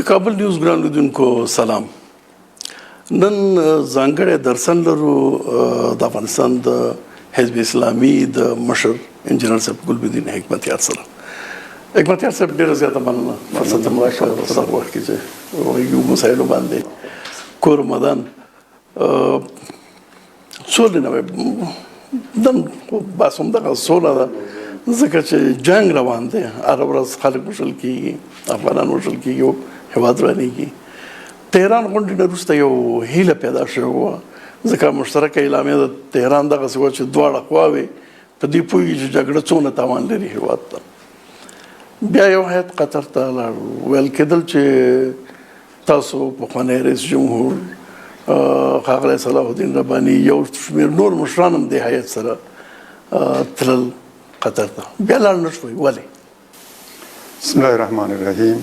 د کابل نیوز ګران لیدونکو سلام. نن ځانګړی درسن لرو د افغانستان د حزب اسلامي د مشر انجینر صاحب ګلبدین حکمتیار سره. حکمتیار صاحب ډېره زیاته مننه فرصت مو راکړ په دغه وخت کې چې یو مسایلو باندې کور مدان سولې نه دم بس همدغه سوله ده ځکه چې جنګ روان دی. هره ورځ خلک وژل کېږي، افغانان وژل کېږي او هېواد ورانېږي. تهران غونډې نه وروسته یو هیله پیدا شوې وه ځکه مشترکه اعلامیه د تهران دغسې وه چې دواړه خواوې په دې پوهېږي چې جګړه څومره تاوان لري هېواد ته. بیا یو هیات قطر ته لاړ. ویل کېدل چې تاسو پخوانی رئیس جمهور ښاغلی صلاح الدین رباني یو شمېر نور مشران هم دې هیات سره تلل قطر ته. بیا لاړ نه شوئ، ولې؟ بسم الله الرحمن الرحیم.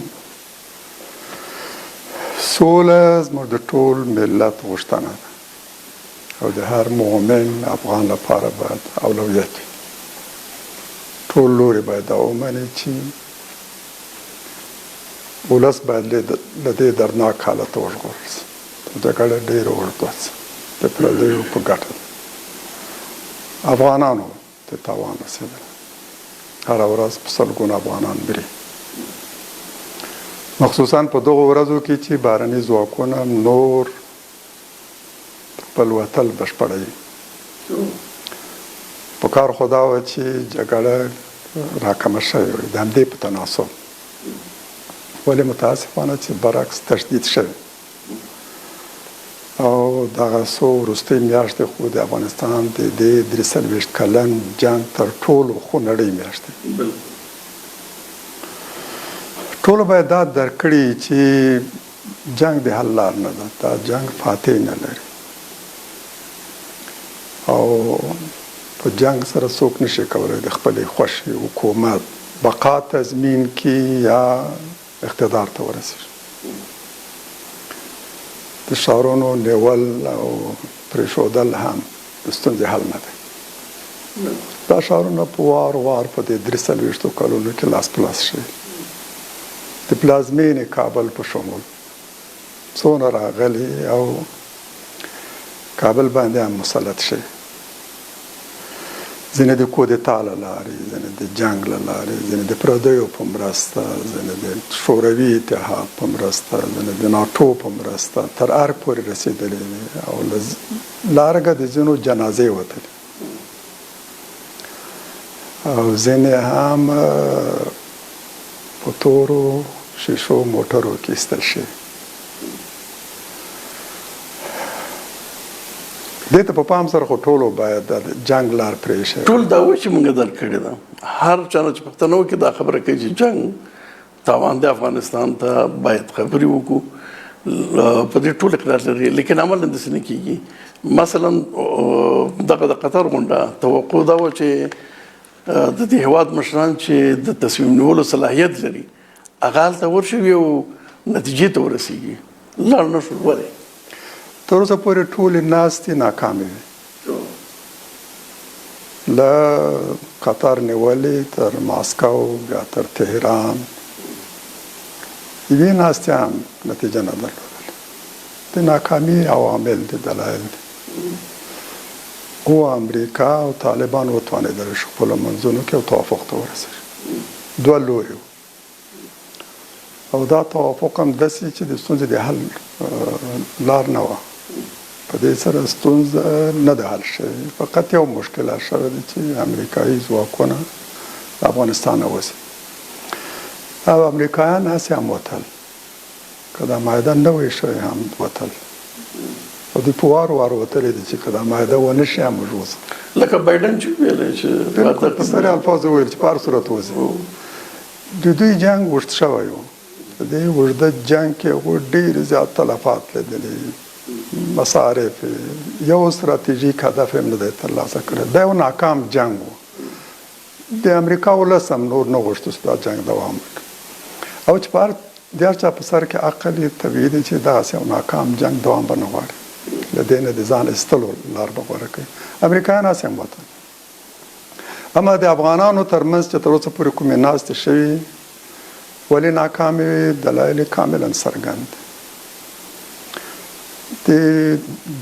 سوله زموږ د ټول ملت غوښتنه ده او د هر مؤمن افغان لپاره باید اولویت وي. ټول لوري باید دا ومني چې ولس باید له دې دردناک حالت وژغورل شي. جګړه ډېره اوږده شوه، د پردیو په ګټه ده. افغانانو ته تاوان رسېدلی، هره ورځ په سلګونه افغانان مري، مخصوصا په دغو ورځو کې چې بهرني ځواکونه نور خپل وتل بشپړوي. پکار خو دا وه چې جګړه راکمه شوې وي د همدې په تناسب، ولې متاسفانه چې برعکس تشدید شوی او دغه څو وروستۍ میاشتې خو د افغانستان د دې 43 کلن جنګ تر ټولو خونړۍ میاشتې. ټولو باید دا درک کړي چې جنګ د حل لار نه ده، دا جنګ فاتح نه لري او په جنګ سره څوک نشي کولی د خپلې خوښې حکومت بقا تضمین کړي یا اقتدار ته ورسېږي. د ښارونو نیول او پرېښودل هم د ستونزې حل نه دی. دا ښارونه په وار وار په دې 43 کلونو کې لاس په لاس شوي، د پلازمینې کابل په شمول څونه راغلي او کابل باندې هم مسلط شوي، ځینې د کودتا له لارې، ځینې د جنګ له لارې، ځینې د پردیو په مرسته، ځینې د شوروي اتحاد په مرسته، ځینې د ناټو په مرسته تر ارګ پورې رسېدلي دي او له ارګه د ځینو جنازې وتلي او ځینې هم په تورو شیشو موټرو کې ایستل شوي. دې ته په پام سره خو ټولو باید د جنګ لار پرېښی. ټول دا و چې موږ درک کړې ده. هر چا نه چې پښتانه وکړي دا خبره کوي چې جنګ تاوان دی افغانستان ته، باید خبرې وکړو، په دې ټول اقرار لري، لیکن عمل داسې نه کېږي. مثلا دغه د قطر غونډه توقع دا وه چې د دې هېواد مشران چې د تصمیم نیولو صلاحیت لري هغه هلته ورشي او نتیجې ته ورسېږي. لاړ نه شول، ولې؟ تر اوسه پورې ټولې ناستې ناکامې وي، له قطر نیولې تر ماسکو بیا تر تهران یوې ناستې هم نتیجه نه درلودله. د ناکامي عوامل دي، دلایل دي. او امریکا او طالبان وتوانېدل چې خپلو منځونو کې توافق ته ورسېږي. دوه لوري او دا توافق هم داسې چې د ستونزې د حل لار نه وه. په دې سره ستونزه نه ده حل شوې، فقط یو مشکل شوی دی چې امریکایي ځواکونه افغانستان نه وځي او امریکایان هسې هم وتل، که دا معاهده نه وی شوې هم وتل او دوی په وار وار وتلي دي چې که دا معاهده ونه شي هم موږ وځو. لکه بایډن چې ویلی چې په سرې الفاظو ویل چې په هر صورت وځي. د دوی جنګ اوږد شوی و، په دې اوږده جنګ کې هغوی ډېر زیات تلفات لیدلي، مصارف، یو ستراتیژیک هدف هم نه دی ترلاسه کړی. دا یو ناکام جنګ و. د امریکا ولس هم نور نه غوښتو چې دا جنګ دوام وکړي او چې په د هر چا په سر کې عقل یې طبیعي دی چې دغسې یو ناکام جنګ دوام به نه غواړي، له دې نه د ځان ایستلو لار به غوره کوي. امریکایان هسې هم وتل. اما د افغانانو ترمنځ چې تر اوسه پورې کومې ناستې شوي ولې ناکامې دلایل کاملا څرګند د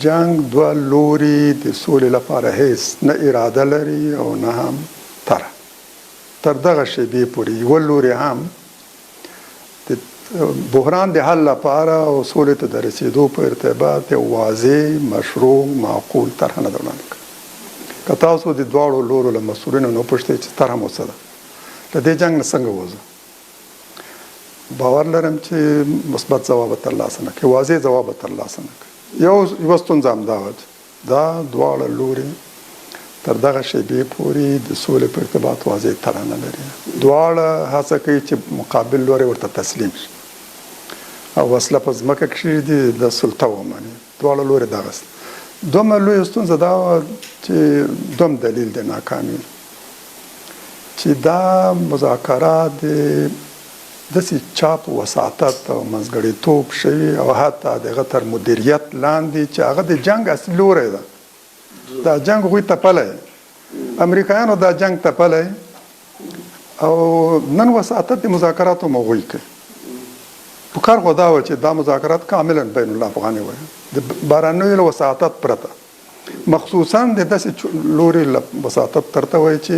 جنگ دوه لوري د سولې لپاره هیڅ نه اراده لري او نه هم تر دغه شیبې پورې یو لوري هم د بحران د حل لپاره او سولې ته د رسیدو په ارتباط یو واضح مشروع معقول طرح نه ده وړاندې کړې. که تاسو د دواړو لورو له مسؤلینو نه وپوښتئ چې طرحه مو څه ده، له دې جنګ نه څنګه وځو، باور لرم چې مثبت ځواب به ترلاسه نه کړي، واضح ځواب به ترلاسه نه کړي. یوه ستونزه همدا وه چې دا دواړه لوري تر دغه شیبې پورې د سولې په ارتباط واضح طرح نه لري. دواړه هڅه کوي چې مقابل لوری ورته تسلیم شي او وسله په ځمکه کښېږدي، د سلطه ومني. دواړه لوري دغسې. دومره لویه ستونزه دا وه چې دوم دلیل د ناکامي چې دا مذاکرات د داسې چاپ وساطت او منځګړیتوب شوي او حتی د هغه تر مدیریت لاندې چې هغه د جنګ اصلي لوری ده. دا جنګ هغوی تپلی، امریکایانو دا جنګ تپلی او نن وساطت د مذاکراتو هغوی کوي. په کار خو دا وه چې دا مذاکرات کاملا بین الافغاني وي، د بهرنیو له وساطت پرته، مخصوصا د داسې لوري له وساطت ترته وایي چې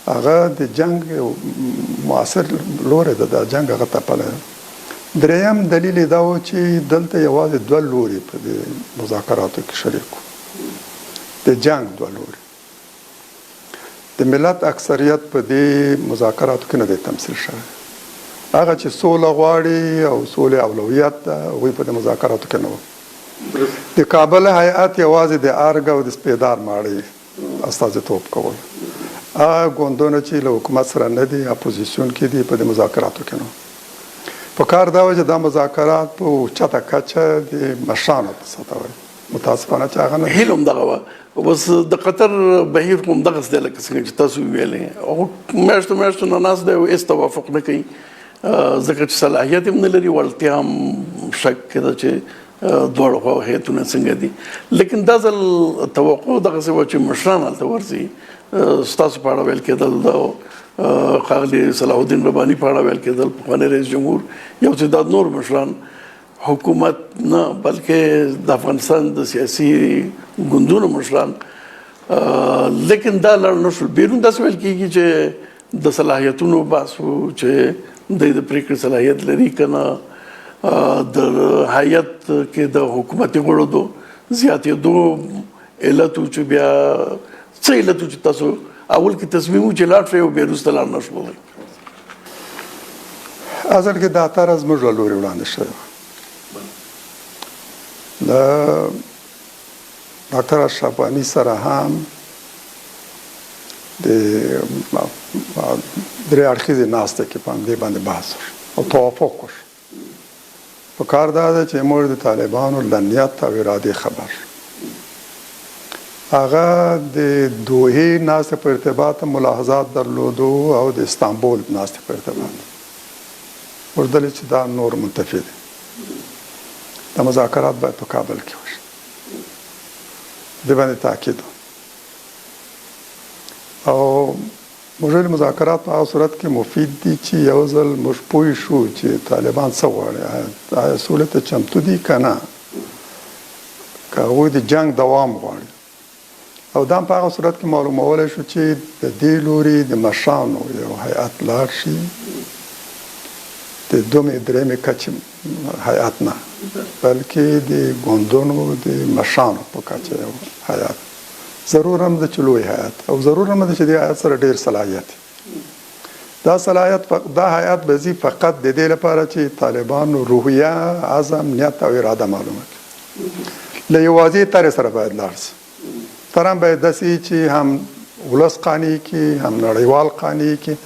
هغه د جنګ معاصر لوری ده، دا جنګ هغه تپلی. دریم دلیل یې دا و چې دلته یوازې دوه لوري په دې مذاکراتو کې شریک وو، د جنګ دوه لوري. د ملت اکثریت په دې مذاکراتو کې نه دی تمثیل شوی. هغه چې سوله غواړي او سولې اولویت ده هغوی په دې مذاکراتو کې نه وو. د کابل هیئت یوازې د ارګ او د سپېدار ماړۍ استازیتوب کول. هغه ګوندونه چې له حکومت سره نه دي، اپوزیسیون کې دي، په دې مذاکراتو کې نه. په کار دا و چې دا مذاکرات په اوچته کچه د مشرانو په سطحه وي. متاسفانه چې هغه نه هیله همدغه وه. اوس د قطر بهیر خو همدغسې دی لکه څنګه چې تاسو ویلې، هغه میاشتو نه ناست دی او هېڅ توافق نه کوي، ځکه چې صلاحیت هم نه لري، وړتیا هم شک کېده چې دواړو هیئتونه څنګه دي. لیکن دا ځل توقع دغسې وه چې مشران هلته ورځي. ستاسو په اړه ویل کېدل، د ښاغلي صلاح الدین رباني په اړه ویل کېدل، پخوانی رئیس جمهور، یو تعداد نور مشران، حکومت نه بلکې د افغانستان د سیاسي ګوندونو مشران. لیکن دا لاړ نه شول. بیرون داسې ویل کېږي چې د صلاحیتونو بحث و چې دوی د پرېکړې صلاحیت لري که نه، د هیئت کې د حکومتي غړو د زیاتېدو علت و چې بیا څه علت و چې تاسو اول کې تصمیم و چې لاړ شئ او بیا وروسته لاړ نه شولئ؟ اصل کې دا طرح زموږ له لورې وړاندې شوی وه. له ډاکټر اشرف غني سره هم د درې اړخیزې ناستې کې په همدې باندې بحث وشو او توافق وشو. په کار دا ده چې موږ د طالبانو له نیت او ارادې خبر شو. هغه د دوحې ناستې په ارتباط ملاحظات درلودو او د استانبول ناستې په ارتباط ورته چې دا نور منتفي دي، دا مذاکرات باید په کابل کې وشي. دې باندې تاکید او موږ مذاکرات په هغه صورت کې مفید دي چې یو ځل موږ پوه شو چې طالبان څه غواړي، آیا سولې ته چمتو دي که نه، که هغوی د جنګ دوام غواړي. او دا په هغه صورت کې معلومولی شو چې د دې لوري د مشرانو یو هیئت لاړ شي، د دومې درېمې کچې هیئت نه بلکې د ګوندونو د مشرانو په کچه یو هیئت. ضرور هم ده چې لوی هیئت، او ضرور هم ده چې د هیئت سره ډېر صلاحیت. دا هیئت به ځي فقط د دې لپاره چې طالبانو روحیه، عزم، نیت او اراده معلومه کړي. له یوازې طرح سره باید لاړ شي. طرح باید داسې چې هم ولس قانع کړي، هم نړیوال قانع کړي،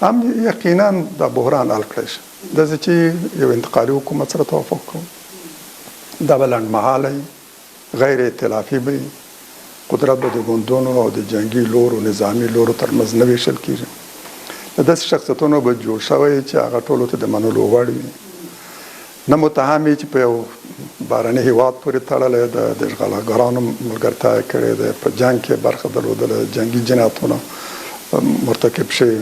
هم یقینا دا بحران حل کړی شي. داسې چې یو انتقالي حکومت سره توافق کوو، دا به لنډمهاله وي، غیر ائتلافي به وي، قدرت به د ګوندونو او د جنګي لورو، نظامي لورو ترمنځ نه ویشل کېږي. داسې شخصیتونه به جوړ شوی چې هغه ټولو ته د منلو وړ وي. نه متهم وي چې په یو بهرني هېواد پورې تړلی ده، د اشغالګرانو ملګرتیا یې کړې ده، په جنګ کې برخه درلودله، جنګي جنایتونه مرتکب شوي،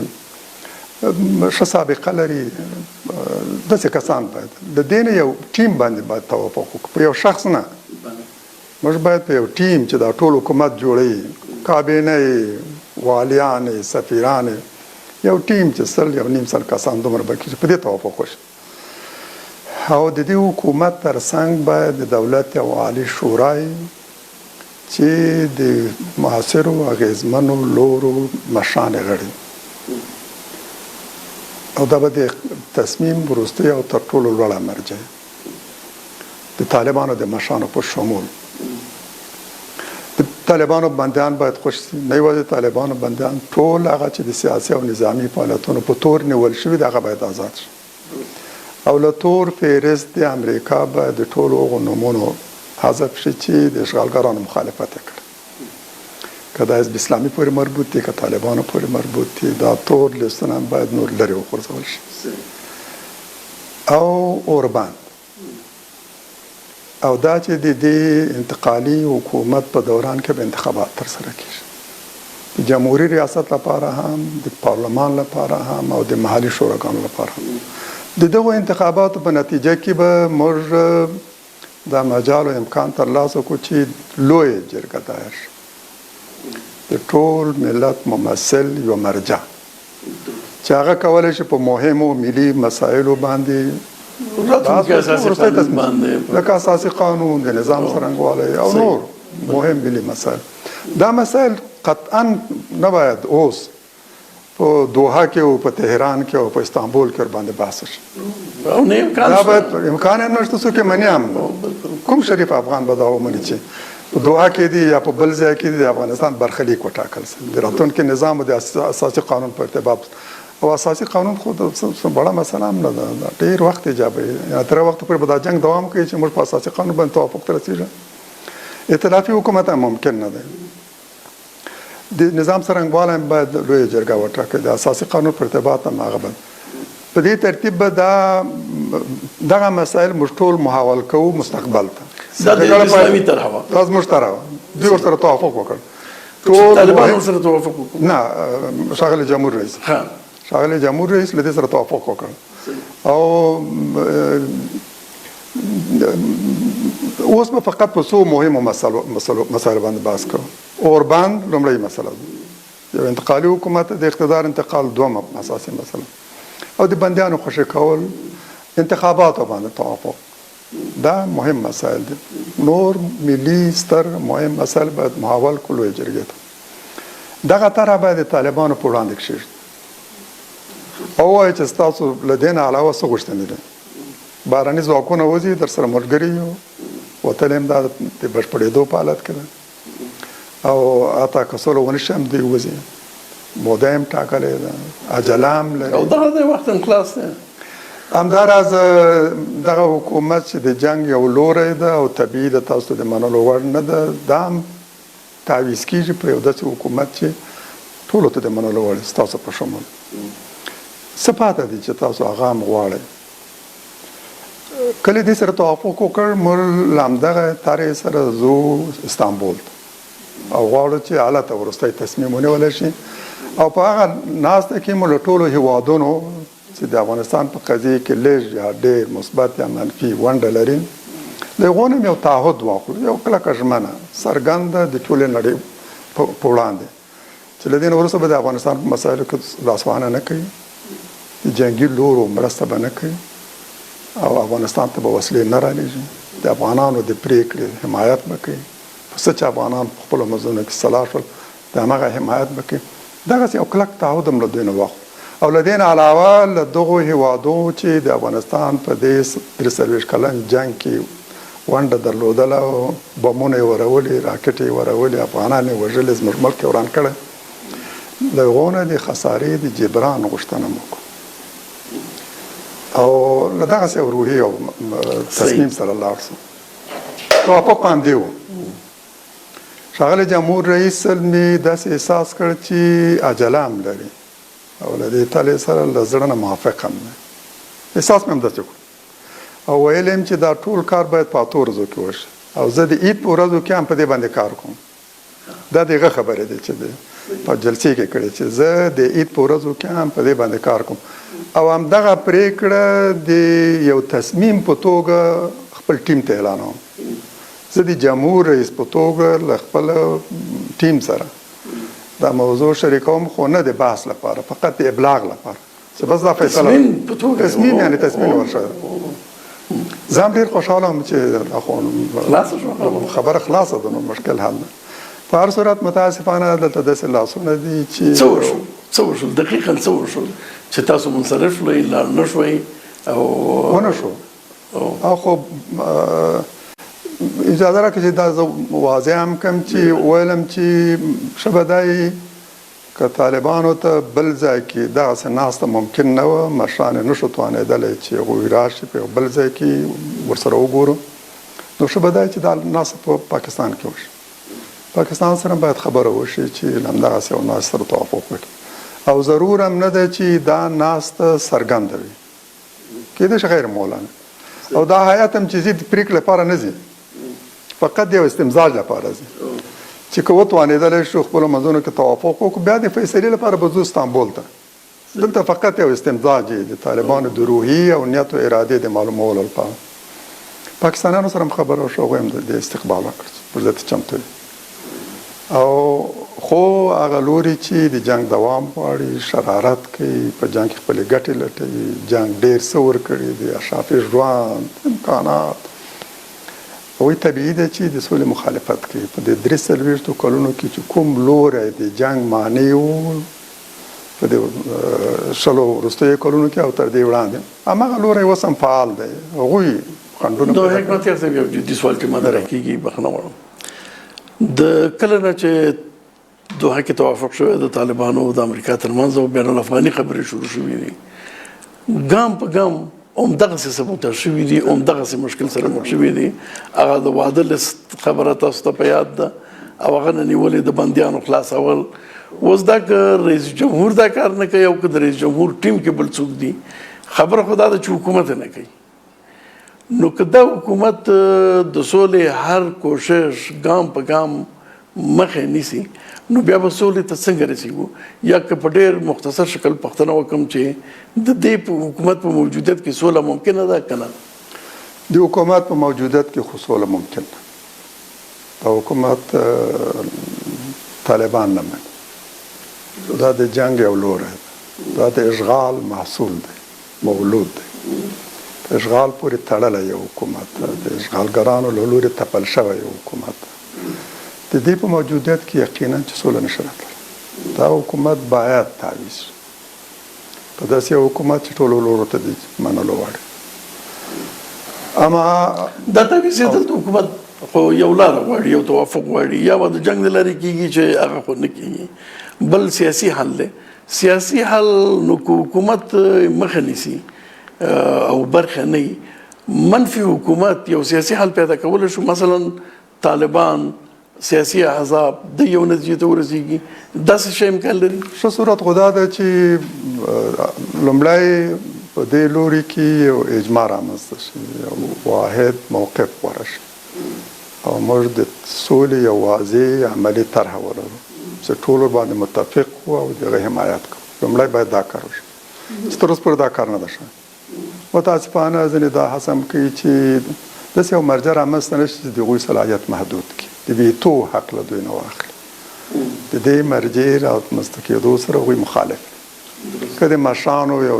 ښه سابقه لري داسې کسان باید د دې نه یو ټیم باندې باید توافق وکړو په یو شخص نه موږ باید په یو ټیم چې دا ټول حکومت جوړوي کابینه والیان سفیران یو ټیم چې 100 کسان دومره به کېږي په دې توافق وشي او د دې حکومت ترڅنګ باید د دولت یو عالي شورای چې د معاصرو اغیزمنو لورو مشران غړي او دا به د تصمیم وروستی او تر ټولو لوړه مرجع د طالبانو د مشرانو په شمول د طالبانو بندیان باید خوش شي نه یوازې طالبانو بندیان ټول هغه چې د سیاسي او نظامی فعالیتونو په تور نیول شوي دي هغه باید آزاد شي او له تور فهرست د امریکا باید د ټولو هغو نومونو حذف شي چې د اشغالګرانو مخالفت یې کړی که دا حزب اسلامي پورې مربوط دي که طالبانو پورې مربوط دي دا تور لیستونه هم باید نور لرې وغورځول شي او اوربند او دا چې د دې انتقالي حکومت په دوران کې به انتخابات ترسره کیږي د جمهوریت ریاست لپاره هم د پارلمان لپاره هم او د محلي شوراګانو لپاره هم د دغو انتخاباتو په نتیجه کې به موږ دا مجال او امکان ترلاسه کړو چې لوی جرګه دایر شي د ټول ملت ممثل یو مرجع چې هغه کولی شي په مهمو ملي مسایلو باندې لکه اساسي قانون د نظام څرنګوالی او نور مهم ملي مسایل دا مسایل قطعا نه باید اوس په دوحه کې او په تهران کې او په استانبول کې ورباندې بحث شي دا باید امکان هم نشته څوک یې مني هم کوم شریف افغان به دا ومني چې په دوحه کې دي یا په بل ځای کې دي د افغانستان برخلیک وټاکل شي د راتلونکي نظام او د اساسي قانون په ارتباط او اساسي قانون خو د بڑا مسله هم نه ده ډېر وخت ایجابوي یا تر وخت پورې به دا جنګ دوام کوي چې موږ په اساسي قانون باندې توافق ته رسېږو ائتلافي حکومت هم ممکن نه دی د نظام څرنګوالی هم باید لویه جرګه وټاکي د اساسي قانون په ارتباط هم هغه به په دې ترتیب به دغه مسایل موږ ټول محول کوو مستقبل ته دا د اسلامي طرحه دا زموږ طرحه دوی ورسره توافق وکړ طالبان ورسره توافق وکړ نه ښاغلی جمهور رئیس ښاغلی جمهور رئیس له دې سره توافق وکړ او اوس به فقط په څو مهمو مسایلو باندې بحث کوو اوربند لومړۍ مسله ده یو انتقالي حکومت د اقتدار انتقال دومه اساسي مسله او د بندیانو خوشي کول انتخاباتو باندې توافق دا مهم مسایل دي نور ملي ستر مهم مسایل باید محول کړو لویې جرګې ته دغه طرح باید د طالبانو په وړاندې کښېږدي او ووایي چې ستاسو له دې نه علاوه څه غوښتنې دي بهرني ځواکونه وځي در سره ملګري یو وتل هم دا د بشپړېدو په حالت کې ده او اته که سوله ونه شي هم دوی وځي موده هم ټاکلې ده عجله هم لري او دغه د وخت خلاص دی همداراز دغه حکومت چې د جنگ یو لوری ده او طبیعي ده تاسو د منلو وړ نه ده دا هم تعویض کېږي په یو داسې حکومت چې ټولو ته د منلو وړ ستاسو په شمول څه پاته دي چې تاسو هغه هم غواړئ کله دې سره توافق وکړ موږ له همدغه تارې سره ځو استانبول او غواړو چې هلته وروستی تصمیم ونیولی شي او په هغه ناسته کې مو له ټولو هیوادونو چې د افغانستان په قضیه کې لږ یا ډېر مثبت یا منفي ونډه لري له هغو نه یو تعهد واخلو یو کلکه ژمنه څرګنده د ټولې نړۍ په وړاندې چې له دې نه وروسته به د افغانستان په مسایلو کې لاسوهنه نه کوي د جنګي لورو مرسته به نه کوي او افغانستان ته به وسلې نه رالېږي د افغانانو د پرېکړې حمایت به کوي په څه چې افغانان په خپلو منځونو کې سلا شول د همغه حمایت به کوي دغسې یو کلک تعهد هم له دوی نه واخلو او له دې نه علاوه له دغو هیوادو چې د افغانستان په دې 43 کلن جنګ کې ونډه درلودله او بمونه یې ورولي راکټ یې ورولي افغانان یې وژلي زموږ ملک یې وران کړی له هغو نه د خسارې د جبران غوښتنه مو وکړو او له دغسې یو روحي او تصمیم سره لاړ شو توافق باندې و ښاغلی جمهور رئیس مې داسې احساس کړ چې عجله هم لري او له دې تلې سره له زړه نه موافق هم دی احساس مې هم داسې کړو او ویل یم چې دا ټول کار باید په 8 ورځو کې وشي او زه د عید په ورځو کې هم په دې باندې کار کوم دا دغه خبره ده چې په جلسې کې کړې چې زه د عید په ورځو کې هم په دې باندې کار کوم او همدغه پریکړه د یو تصمیم په توګه خپل ټیم ته اعلانوم. زه د جمهور رئیس په توګه له خپل ټیم سره دا موضوع شریکوم، خو نه د بحث لپاره، فقط د ابلاغ لپاره چې بس دا فیصله تصمیم یعنی تصمیم ورشه. زه هم ډېر خوشحاله یم چې خبره خلاصه ده، نو مشکل حل نه. په هر صورت متاسفانه دلته داسې لاسونه دي چې څه وشول دقیقا څه وشول چې تاسو منصرف شوئ، لاړ نه شوئ او ونه شو. او خو اجازه راکړئ چې دا زه واضح هم کړم چې ویلم چې ښه به دا وي که طالبانو ته بل ځای کې دغسې ناسته ممکن نه وه، مشران یې نه شو توانېدلی چې هغوی راشي په بل ځای کې ورسره وګورو، نو ښه به دا وي چې دا ناسته په پاکستان کې وشي. پاکستان سره باید خبره وشي چې همدغسې یو ناستې سره توافق وکړي او ضرور هم نه ده چې دا ناسته څرګنده وي، کیدای شي غیر مولانه او دا هیات هم چې ځي د پریکړې لپاره نه ځي، فقط د یو استمزاج لپاره ځي چې که وتوانېدلی شو خپلو منځونو کې توافق وکړو، بیا د فیصلې لپاره به ځو استانبول ته. دلته فقط یو استمزاج د طالبانو د روحي او نیت او ارادې د معلومولو لپاره. پاکستانیانو سره هم خبره وشوه، هغوی هم د استقبال وکړ پر ضد چمتو دي او خو هغه لوري چې د جنگ دوام غواړي، شرارت کوي، په جنگ کې خپلې ګټې لټوي، جنگ ډېر څه ورکړي دي، اشرافي ژوند، امکانات، هغوی طبیعي ده چې د سولې مخالفت کوي. په دې 43 کلونو کې چې کوم لوری د جنگ معنی و په دې 20 وروستیو کلونو کې او تر دې وړاندې هماغه لوری اوس هم فعال دی. هغوی خنډونه د حکمت یار صاحب یو جدي سوال کې ما درک کېږي، بخښنه غواړم. د کله نه چې دوحه کې توافق شوی د طالبانو او د امریکا ترمنځ او بین الافغاني خبرې شروع شوې دي، ګام په ګام همدغسې سبوتاژ شوي دي، همدغسې مشکل سره مخ شوي دي. هغه د واده لیست خبره تاسو ته په یاد ده او هغه نه نیولې د بندیانو خلاصول. اوس دا که رئیس جمهور دا کار نه کوي او که د رئیس جمهور ټیم کې بل څوک دي، خبره خو دا ده چې حکومت نه کوي. نو که دا حکومت د سولې هر کوشش ګام په ګام مخې نیسي، نو بیا به سولې ته څنګه رسیږو؟ یا که په ډېر مختصر شکل پوښتنه وکړم چې د دې حکومت په موجودیت کې سوله ممکنه ده که نه؟ د حکومت په موجودیت کې خو سوله ممکن ده. دا حکومت طالبان نه مني، دا د جنګ یو لوری ده، دا د اشغال محصول دی، مولود دی، اشغال پورې تړلی یو حکومت ده، د اشغالګرانو له لورې تپل شوی یو حکومت ده. د دې په موجودیت کې یقینا چې سوله نشي راتلی. دا حکومت باید تعویض شي په داسې یو حکومت چې ټولو لورو ته د منلو وړ. اما دا تعویض یې دلته حکومت خو یو لاره غواړي، یو توافق غواړي، یا به د جنګ د لارې کېږي چې هغه خو نه کېږي، بل سیاسي حل دی. سیاسي حل نو که حکومت مخه نیسي او برخه نه وي، منفي حکومت یو سیاسي حل پیدا کولی شو، مثلا طالبان سیاسي احزاب د یو نتیجې ته ورسېږي، داسې شی امکان لري؟ ښه صورت خو دا ده چې لومړی په دې لوري کې یو اجماع رامنځته شي، یو واحد موقف غوره شي او موږ د سولې یو واضح عملي طرحه ولرو چې ټولو باندې متفق وو او د هغه حمایت کوو. لومړی باید دا کار وشي چې تر اوسه پورې دا کار نه ده شوی. متاسفانه ځینې دا هڅه کوي چې داسې یو مرجع رامنځته نه شي چې د هغوی صلاحیت محدود کړي، د ویتو حق له دوی نه واخلي. د دې مرجع رامنځته کېدو سره هغوی مخالف دي. که د مشرانو یو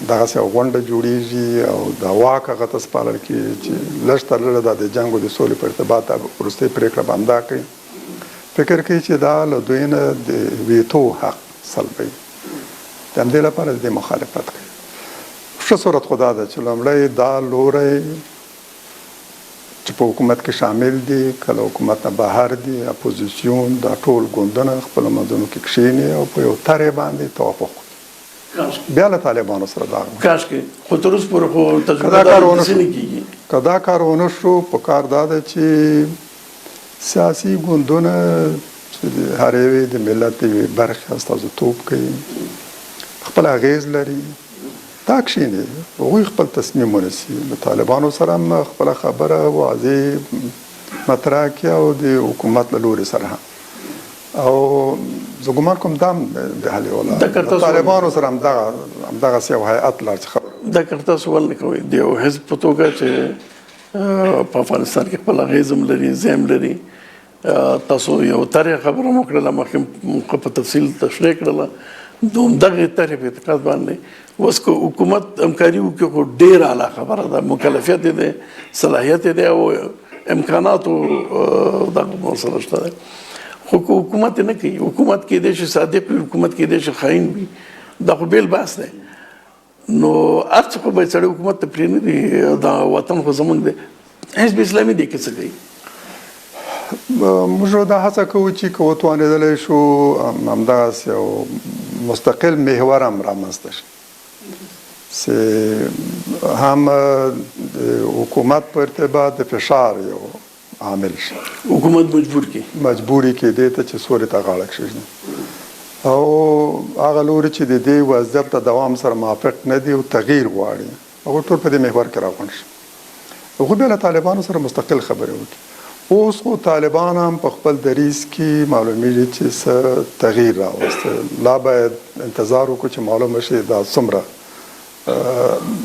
دغسې یو غونډه جوړیږي او د واک هغه ته سپارل کېږي چې لږ تر لږه دا د جنګ او د سولې په ارتباط وروستۍ پرېکړه به همدا کوي، فکر کوي چې دا له دوی نه د ویتو حق سلبوي. د همدې لپاره د دې مخالفت کوي. ښه صورت خو دا ده چې لومړی دا لوری چې په حکومت کې شامل دي، که له حکومت نه بهر دي، اپوزیسیون، دا ټول ګوندونه خپلو منځونو کې کښېني او په یو طرح باندې توافق وکړي. بیا له طالبانو سره دا کاشکې، خو تر اوسه پورې خو تجربه داسې نه کېږي. که دا کار ونه شو، پکار دا ده چې سیاسي ګوندونه چې د هر یوې د ملت یوې برخې استازیتوب کوي، خپل اغېز لري، دا کښېني، هغوی خپل تصمیم ونیسي. له طالبانو سره هم خپله خبره واضح مطرح کړي او د حکومت له لوري سره او زه ګمان کوم دا هم د حل ولا طالبانو سره همدغسې یو هیئت لاړ چې خبره دا کړه تاسو ول نه کوئ د یو حزب په توګه چې په افغانستان کې خپل اغېزم لري زم لري تاسو یو تاریخ خبره مو کړله مخکې په تفصیل تشریح کړله دغه تاریخ په اعتقاد باندې اوس که حکومت همکاري وکړي خو ډېره اعلی خبره ده مکلفیت دی صلاحیت دی او امکاناتو دغه سره شته دی خو که حکومت نه کوي حکومت کېدای شي صادق وي حکومت کېدای شي خاین وي دا خو بیل بحث دی نو هر څه خو باید سړی حکومت ته پرېنږدي دا وطن خو زموږ دی حزب اسلامي دی کې څه کوي موږ دا هڅه کوو چې که وتوانېدلی شو همدغسې یو مستقل محور هم رامنځته شي چې هم د حکومت په ارتباط د فشار یو عامل شي حکومت مجبوري کې دې ته چې سولې ته غاړه کښېږدي او هغه لوري چې د دې وضعیت د دوام سره موافق نه دي او تغییر غواړي هغه ټول په دې محور کې راغونډ شي هغوی بیا له طالبانو سره مستقل خبرې وکړي اوس خو طالبان هم په خپل دریځ کې معلومیږي چې څه تغییر راوسته لا باید انتظار وکړو چې معلومه شي دا څومره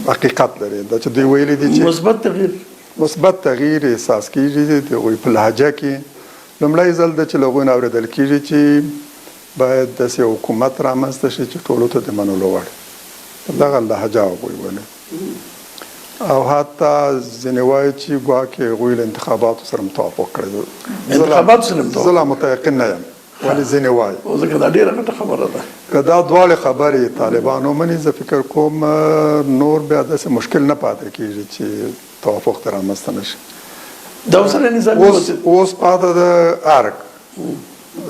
حقیقت لري دا چې دوی ویلي دي چې مثبت تغییر احساس کیږي د هغوی په لهجه کې لومړی ځل ده چې له هغوی نه اورېدل کیږي چې باید داسې یو حکومت رامنځته شي چې ټولو ته د منلو وړ دغه لهجه هغوی ولې او حتی ځینې وایي چې ګواکې هغوی له انتخاباتو سره توافق کړی زه لا متیقن نه یم ولې ځینې وایي ځکه دا ډېره غټه خبره ده که دا دواړې خبرې طالبان ومني زه فکر کوم نور بیا داسې مشکل نه پاتې کېږي چې توافق ته رامنځته نه شي دا سره نظامي اوس پاته د ارګ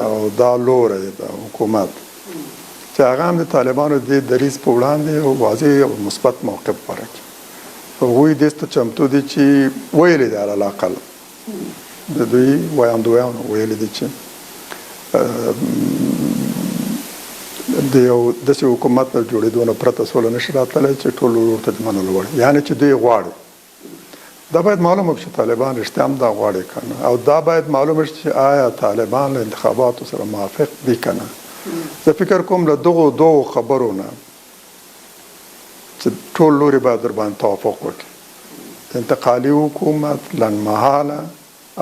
او دا لوری د حکومت چې هغه هم د طالبانو د دریځ په وړاندې یو واضح او مثبت موقف غوره کړي هغوی دې ته چمتو دي چې ویلي دي علالاقل د دوی ویاندویانو ویلي دي چې د یو داسې حکومت نه جوړېدو نه پرته سوله نشي راتللی چې ټول ورته د منلو وړ یعنې چې دوی غواړي دا باید معلومه شي طالبان رښتیا هم دا غواړي که نه او دا باید معلومه شي چې آیا طالبان له انتخاباتو سره موافق دي که نه زه فکر کوم له دغو دوو خبرو نه چې ټول لوري باید در باندې توافق وکړي انتقالي حکومت لنډمهاله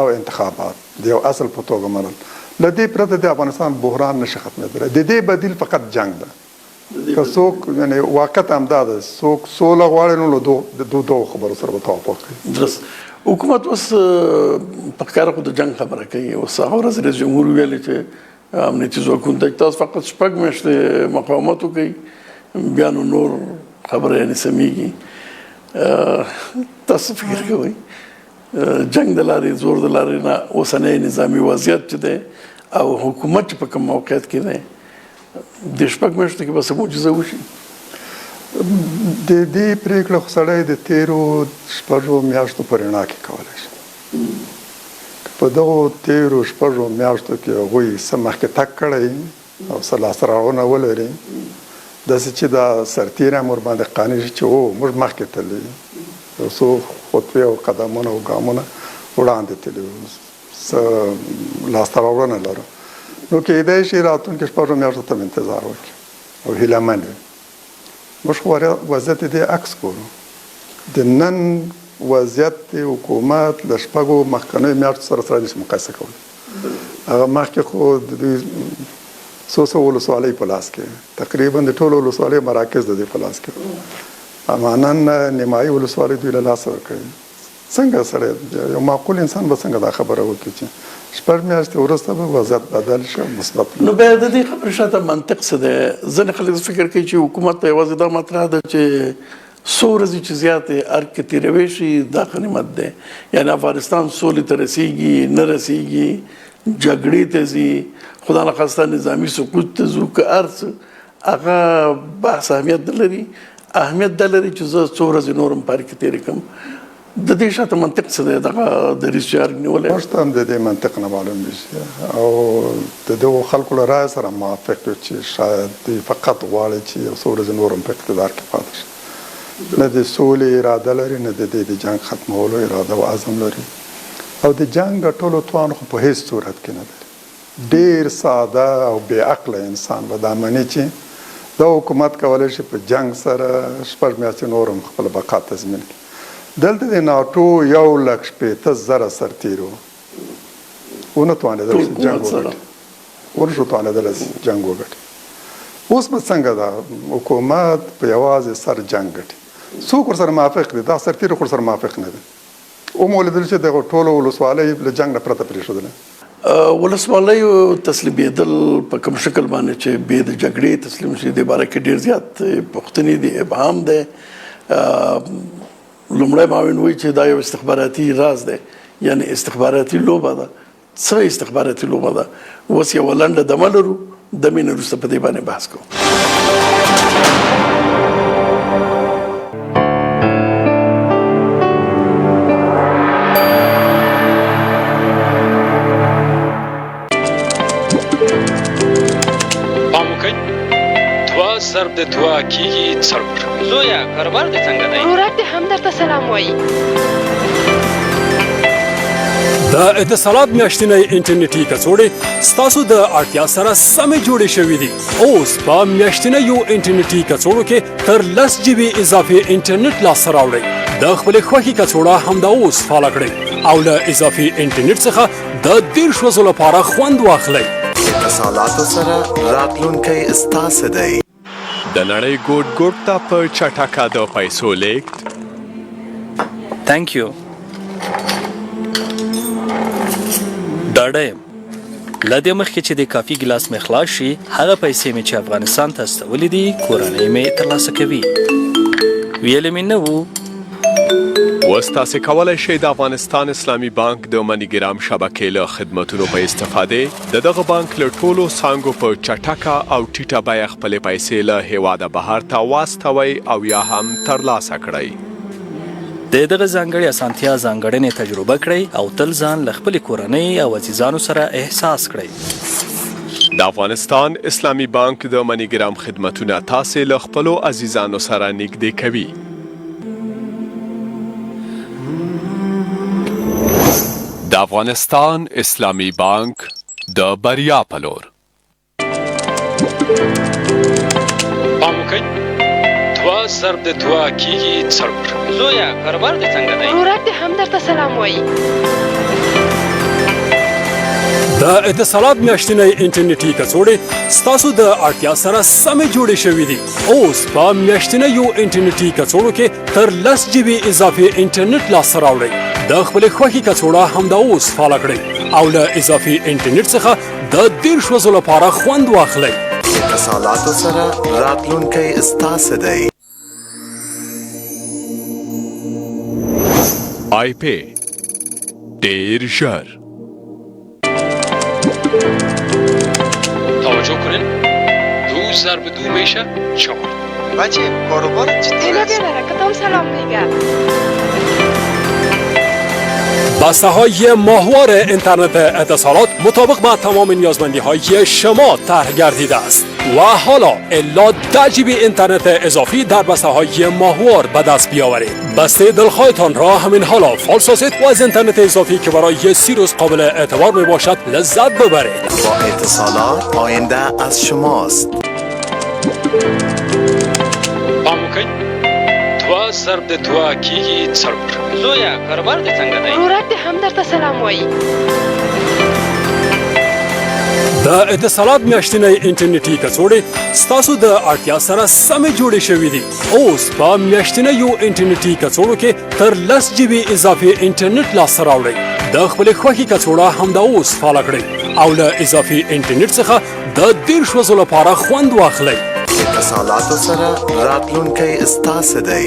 او انتخابات د یو اصل په توګه منل له دې پرته د افغانستان بحران نشي ختمېدلی د دې بدیل فقط جنگ ده که څوک یعنې واقعیت همدا ده څوک سوله غواړي نو له دغو خبرو سره به توافق کوي درست حکومت اوس په ښکاره خو د جنګ خبره کوي اوس هغه ورځ رئیس جمهور ویلي چې امنیتي ځواکونو ته تاسو فقط شپږ میاشتې مقاومت وکړئ بیا نو نور خبره یعنې سمیږي تاسو فکر کوئ جنگ د لارې زور د لارې نه اوسنی نظامي وضعیت چې دی او حکومت چې په کوم موقعیت کې دی د شپږ میاشتو کې به څه معجزه وشي د دې پرېکړه خو سړی د تېرو شپږو میاشتو په رڼا کې کولی شي په دغو تېرو شپږو میاشتو کې هغوی څه مخکې تګ کړی او څه لاسته راوړنه ولري داسې چې دا سرتېری هم ورباندې قانع شي چې او موږ مخکې تللي یو څو خطوې او قدمونه او ګامونه وړاندې تللي څه لاسته راوړنه لرو نو کېدای شي راتلونکي شپږو میاشتو ته انتظار وکړي او هیله من وي موږ خو وضعیت دې عکس کوو د نن وضعیت د حکومت له شپږو مخکنیو میاشتو سره نشي مقایسه کولی هغه مخکې خو د دوی څو ولسوالۍ په لاس کې تقریبا د ټولو ولسوالیو مراکز د دوی په لاس کې امانن نیمایي ولسوالۍ دوی له لاسه ورکړي څنګه سړی یو معقول انسان به څنګه دا خبره وکړي چې شپږ میاشتې وروسته به وضعیت بدل شي مثبت نو بیا د دې خبرې شاته منطق څه دی ځینې خلک فکر کوي چې حکومت ته یوازې دا مطرح ده چې څو ورځې چې زیاتې ارګ کې تېروی شي دا غنیمت دی یعنې افغانستان سولې ته رسیږي نه رسیږي جګړې ته ځي خدا نخواسته نظامي سقوط ته ځو که هر څه هغه بحث اهمیت نه لري اهمیت دا لري چې زه څو ورځې نور هم پارک کې تېرې کړم د دې شاته منطق څه دی دغه دریځ چې ارګ نیولی موږ ته هم د دې منطق نه معلوم شي او د دغو خلکو له رایې سره موافق یو چې شاید دوی فقط غواړي چې یو څو ورځې نور هم په اقتدار کې پاتې شي نه د سولې اراده لري نه د دې د جنګ ختمولو اراده او عزم لري او د جنگ ټولو توان خو په هیڅ صورت کې نه دی. ډیر ساده او بې عقله انسان به دا مني چې دا حکومت کولی شي په جنگ سره 6 میاشتې نور هم خپله بقا تضمین کړي. دلته د ناټو 1,50,000 سرتیرو ونه توانېدل چې جنګ وګټي، ورشو توانېدل چې جنګ وګټي. اوس به څنګه دا حکومت په یوازې سر جنګ ګټي؟ څوک ورسره موافق دي؟ دا سرتیرو خو ورسره موافق نه دي. ومولیدل چې دغه ټولو ولسوالۍ له جنګ نه پرته پرېښودله. ولسوالیو تسلیمېدل په کوم شکل باندې چې بې د جګړې تسلیم شي د باره کې ډېر زیات پوښتنې دي، ابهام دی. لومړی معاون وایي چې دا یو استخباراتي راز دی، یعنی استخباراتي لوبه ده. څه استخباراتي لوبه ده؟ اوس یوه لنډه دمه لرو، دمې نه وروسته په دې باندې بحث کوو. ضرب د دوه کېږي څلور. زویه کاروبار دې څنګه دی؟ ورور دې هم درته سلام وایي. د اتصالات میاشتنۍ انټرنیټي کڅوړې ستاسو د اړتیا سره سمې جوړې شوې دي. اوس په میاشتنیو انټرنیټي کڅوړو کې تر 10 GB اضافي انټرنیټ لاسته راوړئ. د خپلې خوښې کڅوړه همدا اوس فعاله کړئ او له اضافي انټرنیټ څخه د 10 ورځو لپاره خوند واخلئ. اتصالاتو سره راتلونکی ستاسو دی. د نړۍ ګوټ ګوټ ته په چټکه د پیسو لیږد. تhank you. ډاډه یم له دې مخکې چې د کافي ګلاس مې خلاص شي، هغه پیسې مې چې افغانستان ته استولې دي کورنۍ مې ترلاسه کوي. ویلې مې نه وو. اوس تاسې کولی شئ د افغانستان اسلامي بانک د منیګرام شبکې له خدمتونو په استفادې د دغه بانک له ټولو څانګو په چټکه او ټیټه بیه خپلې پیسې له هیواده بهر ته واستوئ او یا هم ترلاسه کړئ. د دغه ځانګړې اسانتیا ځانګړنې تجربه کړئ او تل ځان له خپلې کورنۍ او عزیزانو سره احساس کړئ. د افغانستان اسلامي بانک د منیګرام خدمتونه تاسې له خپلو عزیزانو سره نږدې کوي. د افغانستان اسلامي بانک د بریا په لور. پام وکړئ 2 ضرب د 2 کېږي څلور. زویه کاروبار دې څنګه دی؟ ورور دې هم درته سلام وایي. د اتصالات میاشتنۍ انټرنیټي کڅوړې ستاسو د اړتیا سره سمې جوړې شوې دي. اوس په میاشتنیو انټرنیټي کڅوړو کې تر 10 GB اضافي انټرنیټ لاسته راوړئ. د خپلې خوښې کڅوړه همدا اوس فعاله کړئ او له اضافي انټرنیټ څخه د 10 ورځو لپاره خوند واخلئ. اتصالاتو سره راتلونکی ستاسو دی. آی پی ډېر ژر. توجه کنین 2 ضرب 2 میشه 4. بچه کاروبارت چطور اینا است؟ بیاره کدام سلام میگه. بسته های ماهوار اینترنت اتصالات مطابق با تمام نیازمندی های شما طرح گردیده است و حالا الا 10 GB اینترنت اضافی در بسته های ماهوار به دست بیاورید. بسته دلخواهتان را همین حالا فعال سازید و از اینترنت اضافی که برای 30 روز قابل اعتبار می باشد لذت ببرید. با اتصالات آینده از شماست. پام وکړئ 2 ضرب د 2 کېږي څلور. زویه کاروبار دې څنګه دی؟ ورور دې هم درته سلام وایي. د اتصالات میاشتنۍ انټرنیټي کڅوړې ستاسو د اړتیا سره سمې جوړې شوې دي. اوس په میاشتنیو انټرنیټي کڅوړو کې تر 10 GB اضافي انټرنیټ لاسته راوړئ. د خپلې خوښې کڅوړه همدا اوس فعاله کړئ او له اضافي انټرنیټ څخه د 10 ورځو لپاره خوند واخلئ. اتصالاتو سره راتلونکی ستاسو دی.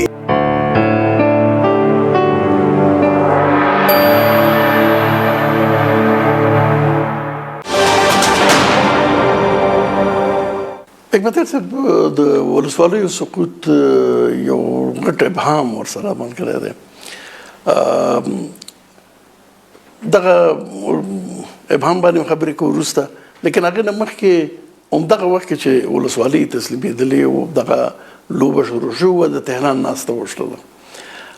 حکمت صاحب د ولسوالیو سقوط یو غټ ابهام ورسره عمل کړی دی. دغه ابهام باندې خبرې کوو وروسته، لیکن هغې نه مخکې همدغه وخت کې چې ولسوالۍ تسلیمېدلې او دغه لوبه شروع شوې وه، د تهران ناسته وشلله.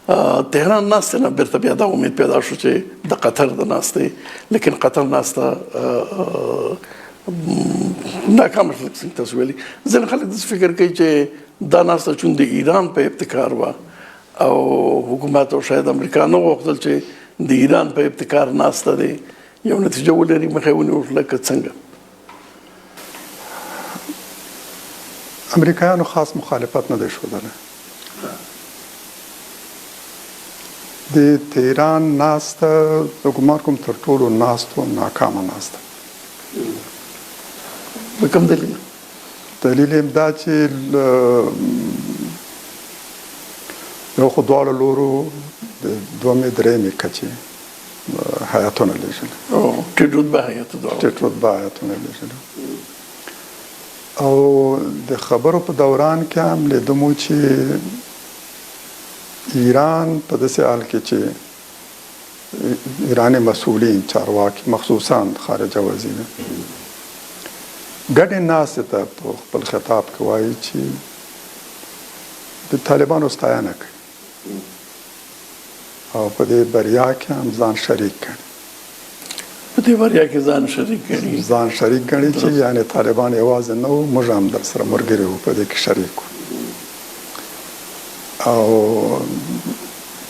تهران ناسته نه بیرته بیا دا امید پیدا شو چې د قطر د ناسته لیکن قطر ناسته ناکام شول څنګه تاسو ویلي ځینې خلک داسې فکر کوي چې دا ناسته چون د ایران په ابتکار وه او حکومت او شاید امریکا نه غوښتل چې د ایران په ابتکار ناسته دی یو نتیجه ولري مخه ونیول لکه څنګه امریکایانو خاص مخالفت نه دی ښودلی د تهران ناسته زه ګمان کوم تر ټولو ناستو ناکامه ناسته په کوم دلیل دلیل یې دا چې یو خو دواړو لورو د دومې درېیمې کچې هیاتونه لېږلي ټیټ رتبه هیات دواړو ټیټ رتبه هیاتونه لېږلي او د خبرو په دوران کې هم لیدمو چې ایران په داسې حال کې چې ایراني مسؤلین چارواکي مخصوصا خارجه وزیر ګډې ناستې ته په خپل خطاب کې وایي چې د طالبانو ستاینه کوي او په دې بریا کې هم ځان شریک کړي په دې بریا کې ځان شریک کړي چې یعنی طالبان یوازې نه وو موږ هم در سره ملګري وو په دې کې شریک وو او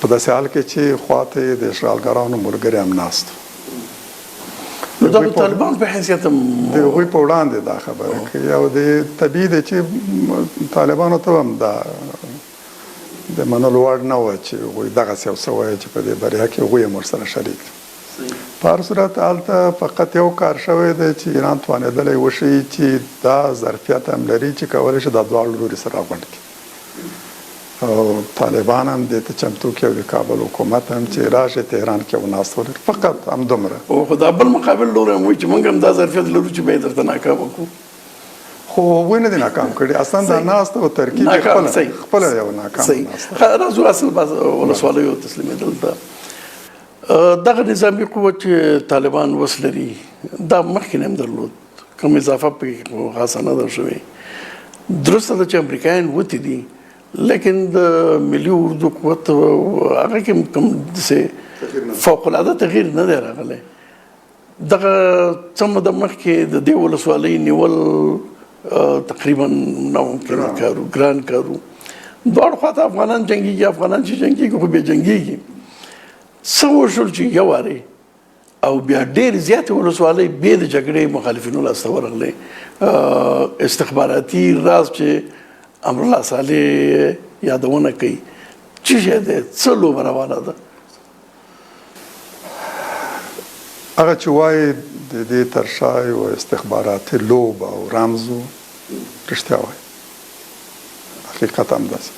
په داسې حال کې چې خواته د اشغالګرانو ملګري هم ناست نو دا د طالبان په حیثیت هم د هغوی په وړاندې دا خبره کوي او د طبیعي دی چې طالبانو ته هم دا د منلو وړ نه وه چې هغوی دغسې یو څه وایي چې په دې بریا کې هغوی هم ورسره شریک دي په هر صورت هلته فقط یو کار شوی دی چې ایران توانېدلی وښیي چې دا ظرفیت هم لري چې کولی شي دا دواړو لوري سره راغونډ کړي او طالبان هم دې ته چمتو کې او د کابل حکومت هم چې راشي تهران کې وناست ولري فقط همدومره او خو دا بل مقابل لوری هم وایي چې موږ هم دا ظرفیت لرو چې به یې درته ناکامه کړو خو هغوی نه دي ناکام کړي اصلا دا ناسته او ترکیب یې خپله یو ناکامه ناسته راځو اصل ولسوالیو تسلیمېدل ته دغه نظامي قوت چې طالبان وس لري دا مخکې نه هم درلود کوم اضافه پکې خاصه نه ده شوې درسته ده چې امریکایان وتې دي لیکن د ملي اردو قوت هغه کې کوم داسې فوق العاده تغییر نه دی راغلی دغه څه موده مخکې د دې ولسوالۍ نیول تقریبا ناممکن کارو ګران کارو دواړو خواته افغانان جنګېږي افغانان چې جنګېږي خو بیا جنګېږي څه وشول چې یو وارې او بیا ډېر زیاتې ولسوالۍ بې د جګړې مخالفینو لاسته ورغلی استخباراتي راز چې امرالله صالح یادونه کوي څه شی دی څه لوبه روانه ده هغه چې وایي د دې تر شا یو استخباراتي لوبه او رمز و رښتیا وایي حقیقت همداسې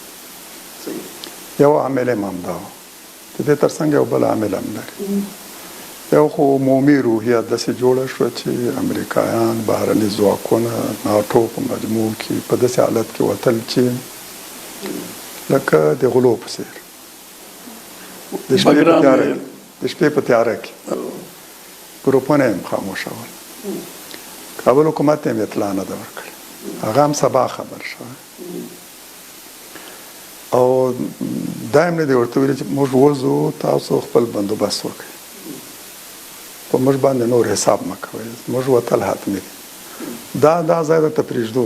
یو عامل یې هم همدا و د دې تر څنګ یو بل عامل هم لري یو خو عمومي روحیه داسې جوړه شوه چې امریکایان بهرني ځواکونه ناټو په مجموع کې په داسې حالت کې وتل چې لکه د غلو په څېر د شپې په تیاره کې ګروپونه یې هم خاموشه ول کابل حکومت ته یې اطلاع نه ده ورکړې هغه هم سبا خبر شوی او دا هم نه دی ورته ویلي چې موږ وځو تاسو خپل بندوبست وکړئ په موږ باندې نور حساب مه کوئ موږ وتل حتمي دي دا ځای درته پرېږدو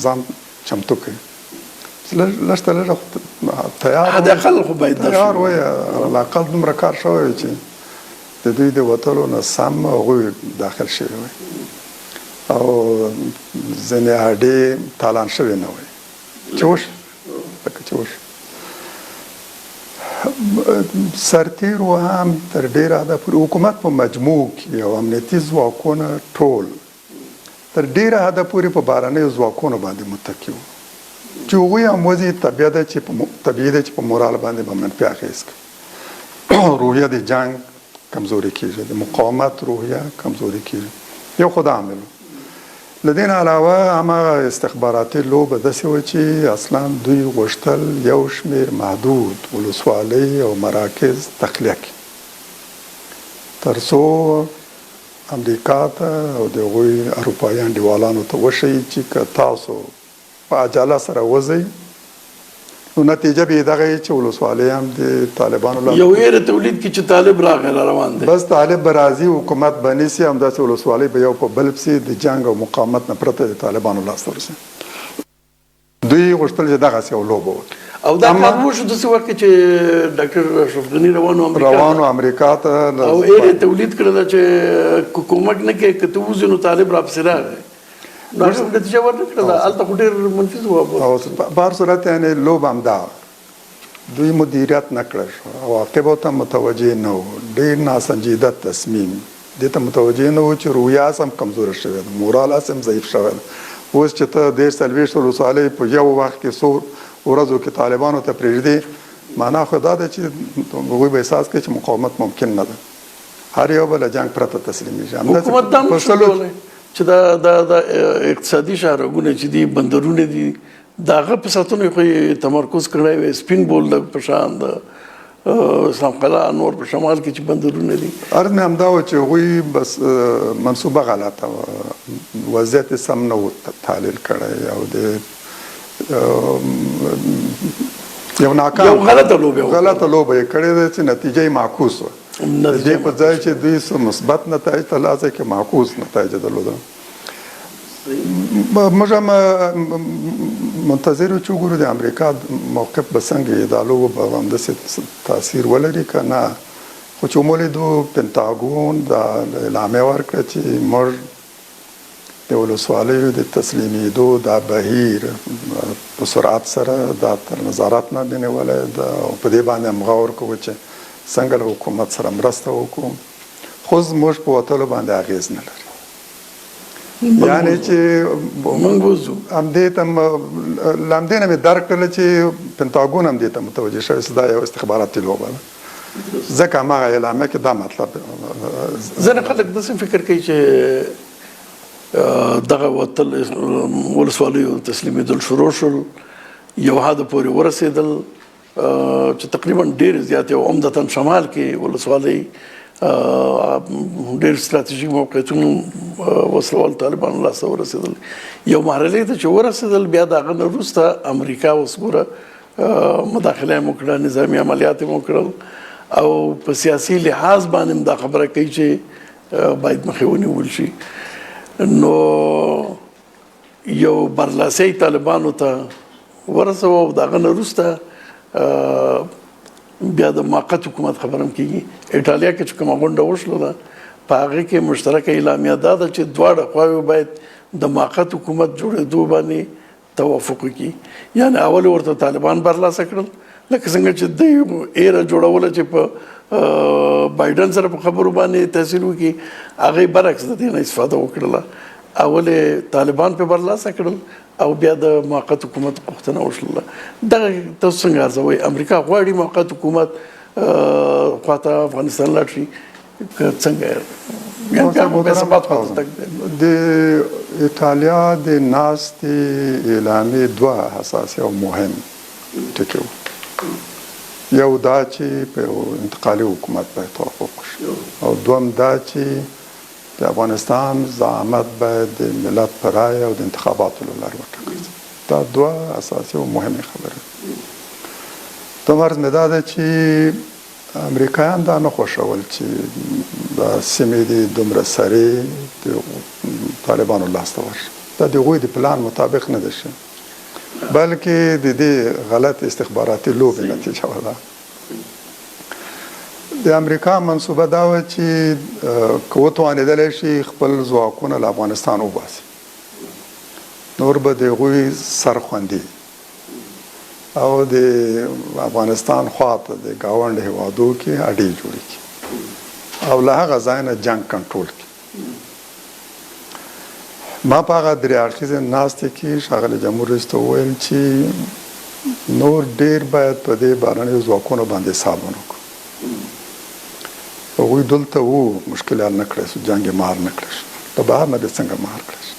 ځان چمتو کړئ لږ ته لږه تیار وایي علاقل دومره کار شوی وي چې د دوی د وتلو نه سم هغوی داخل شوي وي او ځینې هډې تالان شوي نه وي چې وشي لکه چې وشي سرتیرو هم تر ډېره حده پورې حکومت په مجموع کې او امنیتي ځواکونه ټول تر ډېره حده پورې په بهرنیو ځواکونو باندې متکي وو چې هغوی هم وځي طبیعي ده چې په مورال باندې به منفي اغېز کوي روحیه د جنګ کمزوري کېږي د مقاومت روحیه کمزوري کېږي یو خو دا عامل له دې نه علاوه هماغه استخباراتي لوبه داسې وه چې اصلا دوی غوښتل یو شمېر محدود ولسوالۍ او مراکز تخلیه کړي تر څو امریکا ته او د هغوی اروپایي انډیوالانو ته وښیي چې که تاسو په عجله سره وځئ نو نتیجه به دغه چې ولسوالۍ هم د طالبانو له یو یې تولید کې چې طالب راغی روان دی بس طالب به راځي حکومت به نیسي همداسې ولسوالۍ به یو په بل پسې د جنګ او مقاومت نه پرته د طالبانو لاسته ورسي دوی غوښتل چې دغسې یو لوبه وکړي او دا کار وشو داسې وخت کې چې ډاکټر اشرف غني روانو امریکا ته او یې تولید کړله چې کومک نه کوي که ته وځې نو طالب راپسې راغی نو هغه نتیجه ورنه کړله هلته خو ډېر منفي ځواب او په هر صورت یعنې لوب همدا دوی مدیریت نه کړی شو عواقبو ته متوجه نه و ډېر ناسنجیده تصمیم دې ته متوجه نه و چې روحیه هم کمزوره شوې ده مورال هم ضعیف شوی ده اوس چې ته 30-40 ولسوالۍ په یو وخت کې څو ورځو کې طالبانو ته پرېږدي معنا خو دا ده چې هغوی به احساس کوي چې مقاومت ممکن نه ده هر یو به له جنګ پرته تسلیمیږي حکومت دا هم شو کولی چې دا اقتصادي شاهراهونه چې دي بندرونه دي د هغه په ساتنو خو یې تمرکز کړی وی سپین بولدک په شان د اسلام قلعه نور په شمال کې چې بندرونه دي عرض مې همدا و چې هغوی بس منصوبه غلطه وه وضعیت یې سم نه و تحلیل کړی او د یو ناکام یو غلطه لوبه یې کړې ده چې نتیجه یې معکوس وه د دې په ځای چې دوی څه مثبت نتایج ترلاسه کړي معکوس نتایج یې درلوده موږ هم منتظر یو چې وګورو د امریکا موقف به څنګه وي دا لوبه به همداسې تاثیر ولري که نه خو چې ومولیدو پنټاګون دا اعلامیه ورکړه چې موږ د ولسوالیو د تسلیمېدو دا بهیر په سرعت سره دا تر نظارت لاندې نیولی ده او په دې باندې هم غور کوو چې څنګه له حکومت سره مرسته وکړو خو زموږ په وتلو باندې اغېز نه لري یعنې چې همدې ته له همدې نه مې درک کړله چې پنټاګون هم دې ته متوجه شوی چې دا یو استخباراتي لوبه ده ځکه هماغه اعلامیه کې دا مطلب ځینې خلک داسې فکر کوي چې دغه وتل ولسوالیو تسلیمېدل شروع شول یو حد پورې ورسېدل چې تقریبا ډېر زیات او عمدتاً شمال کې ولسوالۍ ډېر ستراتیژیک موقعیتونو وسلوال طالبانو لاسته ورسېدل یو مرحلې ته چې ورسېدل بیا د هغه نه وروسته امریکا اوس ګوره مداخله یې وکړه نظامي عملیات یې وکړل او په سیاسي لحاظ باندې هم دا خبره کوي چې باید مخې ونیول شي نو یو برلاسۍ طالبانو ته ورسوه او د هغه نه وروسته بیا د موقت حکومت خبره هم کېږي ایټالیا کې چې کومه غونډه وشوله په هغې کې مشترکه اعلامیه دا ده چې دواړه خواوې باید د موقت حکومت جوړېدو باندې توافق وکړي یعنې اول ورته طالبان برلاسه کړل لکه څنګه چې دوی ایره جوړوله چې په بایډن سره په خبرو باندې تاثیر وکړي هغې برعکس د دې نه استفاده وکړله اول طالبان په برلاسه کړل او بیا د موقت حکومت غوښتنه وشوله دغه تاسو څنګه ارزوئ امریکا غواړي موقت حکومت خواته افغانستان لاړ شي که څنګه د ایټالیا د ناستې اعلامیې دوه حساسې او مهم ټکي وو یو دا چې په انتقالي حکومت باید توافق وشي او دوم دا چې د افغانستان زعامت باید د ملت په رایه او د انتخاباتو له لارې وټاکل شي دا دوه اساسي او مهمې خبرې دوم عرض مې دا ده چې امریکایان دا نه خوښول چې دا سیمې دي دومره سرې د طالبانو لاسته ورشي دا د هغوی د پلان مطابق نه ده شوی بلکې د دې غلط استخباراتي لوبې نتیجه وه د امریکا منصوبه دا وه چې که وتوانېدلی شي خپل ځواکونه له افغانستان وباسي نور به د هغوی سر خوندي او د افغانستان خواته د ګاونډ هیوادو کې اډې جوړې کړي او له هغه ځای نه جنګ کنټرول کړي ما په هغه درې اړخیزې ناستې کې ښاغلي جمهور رئیس ته وویل چې نور ډېر باید په دې بهرنیو ځواکونو باندې حساب ونه کړو هغوی دلته وو مشکل حل نه کړی شو جنګ یې مهار نه کړی شو د بهر نه دې څنګه مهار کړی شو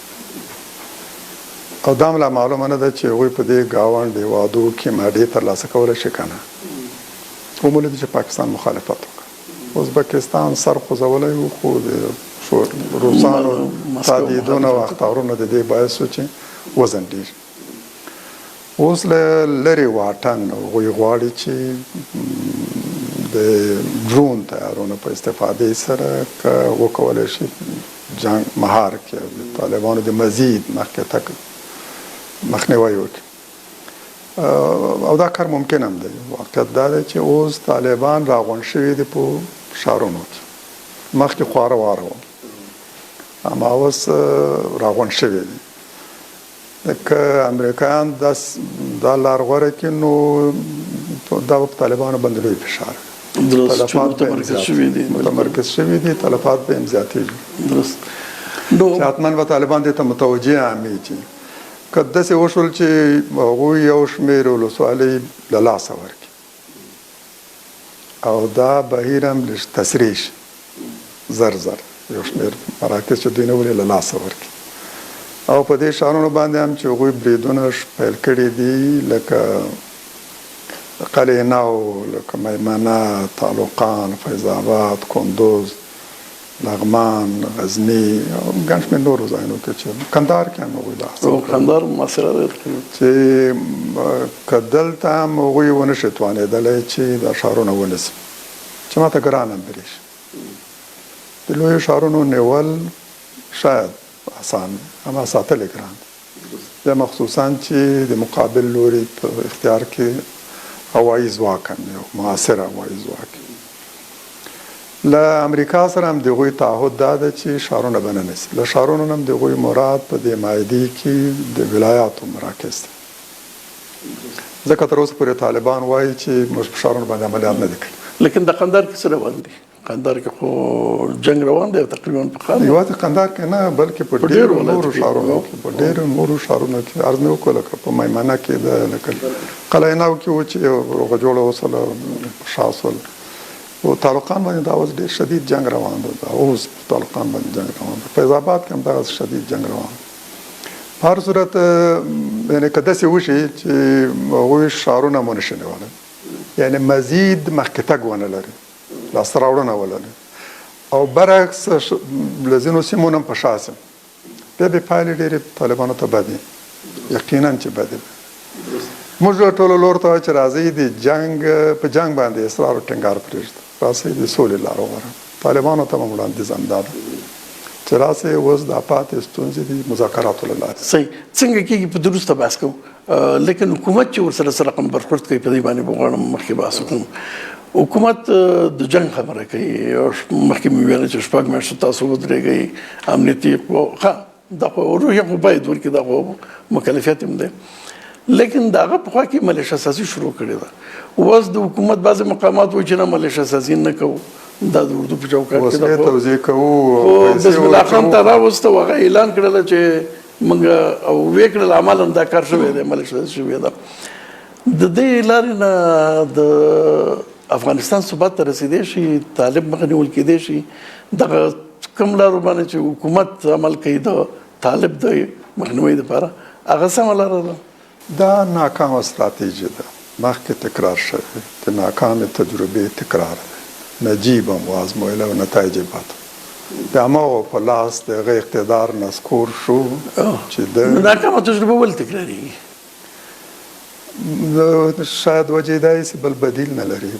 او دا هم لا معلومه نه ده چې هغوی په دې ګاونډ هیوادو کې ماډې ترلاسه کولی شي که نه ومولید چې پاکستان مخالفت وکړه ازبکستان سر خوځولی و خو د روسانو تهدیدونه او اخطارونه د دې باعث شو چې وځنډېږي اوس له لرې واټن هغوی غواړي چې د ډرون طیارونو په استفادې سره که وکولی شي جنګ مهار کړي او د طالبانو د مزید مخکې تګ مخنیوی وکړي او دا کار ممکن هم دی. واقعیت دا دی چې اوس طالبان راغونډ شوي دي په ښارونو کې، مخکې خواره واره وو، اما اوس راغونډ شوي دي. که امریکایان دا لار غوره کړي نو دا به په طالبانو باندې لوی فشار متمرکز شوي دي، تلفات به هم زیاتېږي. چې حتما به طالبان دې ته متوجه عامي چې که داسې وشول چې هغوی یو شمېر ولسوالۍ له لاسه ورکړي او دا بهیر هم تسریع شي زر یو شمېر مراکز چې دوی نه ولې له لاسه ورکړي او په دې ښارونو باندې هم چې هغوی بریدونه پیل کړي دي لکه قلعه نو، لکه میمنه، تعلقان، فیض آباد، کندوز، لغمان، غزنی او ګڼ شمېر نورو ځایونو کې چې کندهار کې هم هغوی لاس کندهار محاصره چې که دلته هم هغوی ونه شي توانېدلی چې دا ښارونه ونیسي چې ماته ګران هم برېښي. د لویو ښارونو نیول شاید آسان اما ساتل ګران دی، مخصوصا چې د مقابل لوري په اختیار کې هوایي ځواک هم یو معاصر هوایي ځواک. له امریکا سره هم د هغوی تعهد دا ده چې ښارونه به نه نیسي. له ښارونو هم د هغوی مراد په دې معاهدې کې د ولایاتو مراکز دي، ځکه تر اوسه پورې طالبان وایي چې موږ په ښارونو باندې عملیات نه دي کړي. لیکن د قندهار کې څه روان دي؟ قندهار کې خو جنگ روان دی تقریبا په خان یوازې قندهار کې نه بلکې په ډېرو نورو ښارونو کې عرض مې وکړه لکه په میمنه کې ده، لکه قلعه نو کې و چې روغه جوړه وسله شاسول او تعلقان باندې دا اوس ډېر شدید جنگ روان دی. اوس تعلقان باندې جنگ روان دی، فیض آباد کې هم دغه شدید جنگ روان دی. په هر صورت یعنې که داسې وشي چې هغوی ښارونه مو نشي نیولی، یعنې مزید مخکې تګ ونه لري، لاسته راوړنه ولري او برعکس له ځینو سیمو نه هم په شا سي، بیا به پایلې ډېرې طالبانو ته بدې، یقینا چې بدې. موږ ټولو لور ته وایو چې راځئ د جنګ په جنګ باندې اصرار او ټینګار پرېږدو، راسئ د سولې لار وغواړو. طالبانو ته هم وړاندیز همدا ده چې راسئ اوس دا پاتې ستونزې دي مذاکراتو له لارې. صحیح څنګه کېږي په درسته بحث کوو، لیکن حکومت چې ورسره څه رقم برخورد کوي په دې باندې به غواړم مخکې بحث وکړم. حکومت د جنگ خبره کوي، مخکې مې ویل چې شپږ میاشتې تاسو ودرېږئ، امنیتي ښه دا خو روحیه خو باید ورکړي، دا خو مکلفیت هم دی، لیکن د هغه پخوا کې ملیشه سازي شروع کړې ده. اوس د حکومت بعضې مقامات وایي چې نه ملیشه سازي نه کوو، دا د اردو په چوکاټ کې وسلې توزیع کوو. بسم الله خان ته راوسته او هغه اعلان کړله چې موږ او ویې کړل عملاً دا کار شوی دی، ملیشه سازي شوې ده. د دې لارې نه د افغانستان ثبات ته رسیدای شي، طالب مخه نیول کېدای شي، دغه کوم لارو باندې چې حکومت عمل کوي د طالب د مخنیوي لپاره هغه سمه لاره ده. دا ناکامه استراتیژي ده، مخکې تکرار شوی د ناکامې تجربې تکرار دی، نجیب هم وازمویله او نتایج یې بد. د هماغو په لاس د هغه اقتدار نسکور شو چې د ناکامه تجربه ولې تکراریږي؟ شاید وجه دا یې بل بدیل نه لري،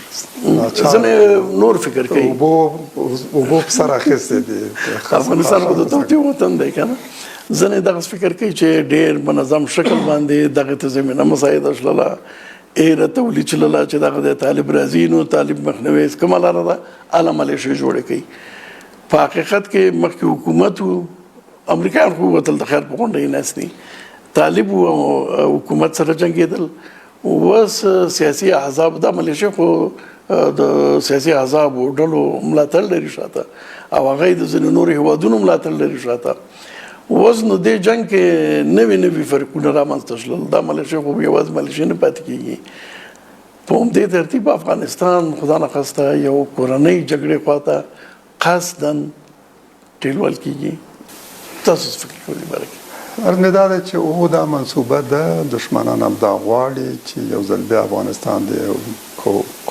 ځینې نور فکر کوي اوبو په سر اخیستی دي. افغانستان خو د توطیې وطن دی که نه، ځینې دغه فکر کوي چې ډېر منظم شکل باندې دغه ته زمینه مساعده شلله، ایره تولید شلله چې دغه د طالب راځي نو طالب مخنیوی کومه لاره ده، هله ملیشې جوړې کوي. په حقیقت کې مخکې حکومت و، امریکایان خو وتل د خیر په غونډه یې ناست دي، طالب و حکومت سره جنګېدل. اوس سیاسي احزاب دا ملیشې خو د سیاسي احزابو ډلو ملاتړ لري شاته او هغه یې د ځینو نورو هېوادونو ملاتړ لري شاته. اوس نو دې جنګ کې نوي فرقونه رامنځته شول، دا ملیشې خو یوازې ملیشې نه پاتې کېږي. په همدې ترتیب افغانستان خدا نخواسته یو کورنۍ جګړې خواته قصداً ټیلول کېږي. تاسو څه فکر کوئ دې باره کې؟ عرض مې دا ده چې او دا منصوبه ده، دشمنان هم دا غواړي چې یو ځل بیا افغانستان د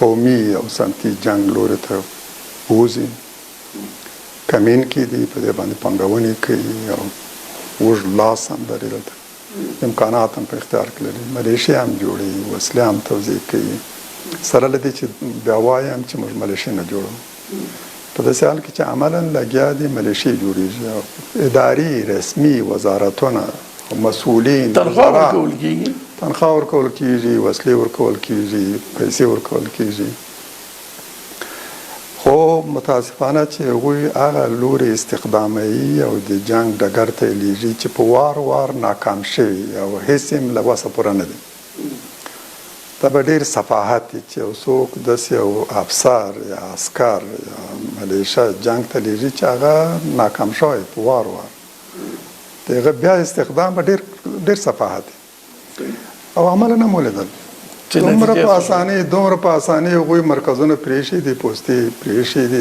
قومي او سمتي جنګ لوري ته ووځي، کمین کې دي په دې باندې پانګونې کوي او اوږد لاس هم لري دلته. امکانات هم په اختیار کې لري، ملیشې هم جوړوي، وسلې هم توزیع کوي. سره له دې چې بیا وایم چې موږ ملیشې نه جوړوو، په داسې حال کې چې عملا لګیا دي ملیشې جوړېږي، اداري رسمي وزارتونه مسؤلین تنخواه ورکول کېږي، تنخواه ورکول کېږي، وسلې ورکول کېږي، پیسې ورکول کېږي. خو متاسفانه چې هغوی هغه لوري استخداموي او د جنگ ډګر ته یې لیږي چې په وار وار ناکام شوي او هېڅ یې له وسه پوره نه دی. دا به ډېر صفاحت وي چې یو څوک داسې یو افسر یا عسکر یا ملیشه جنگ ته لیږي چې هغه ناکام شوی په وار وار، د هغه بیا استخدام به ډېر صفاحت وي او عمله نه مو لیدل. دومره په اسانۍ هغوی مرکزونه پرېښي دي، پوستې پرېښي دي،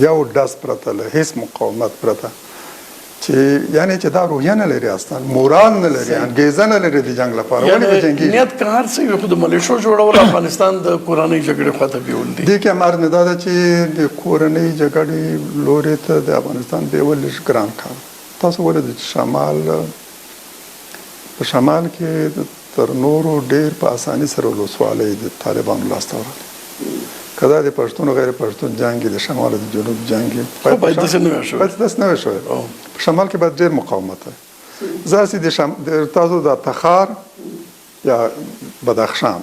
یو ډز پرته، له هېڅ مقاومت پرته، چې یعنې چې دا روحیه نه لري، اصلا مورال نه لري، انګېزه نه لري د جنګ لپاره. ولې به جنګېږي؟ نیت که هر څه وي خو د ملیشو جوړول افغانستان د کورنۍ جګړې خواته بیول دي. دې کې هم عرض مې دا ده چې د کورنۍ جګړې لوري ته د افغانستان بیول لږ ګران کار. تاسو ولیدل چې په شمال کې تر نورو ډېر په اسانۍ سره ولسوالۍ د طالبانو لاسته ورغلې. که دا د پښتون او غیر پښتون جنګ د شمال او د جنوب جنګ باید داسې نه وای شوی. په شمال کې باید ډېر مقاومت وي. ځکه د تاسو د تخار یا بدخشان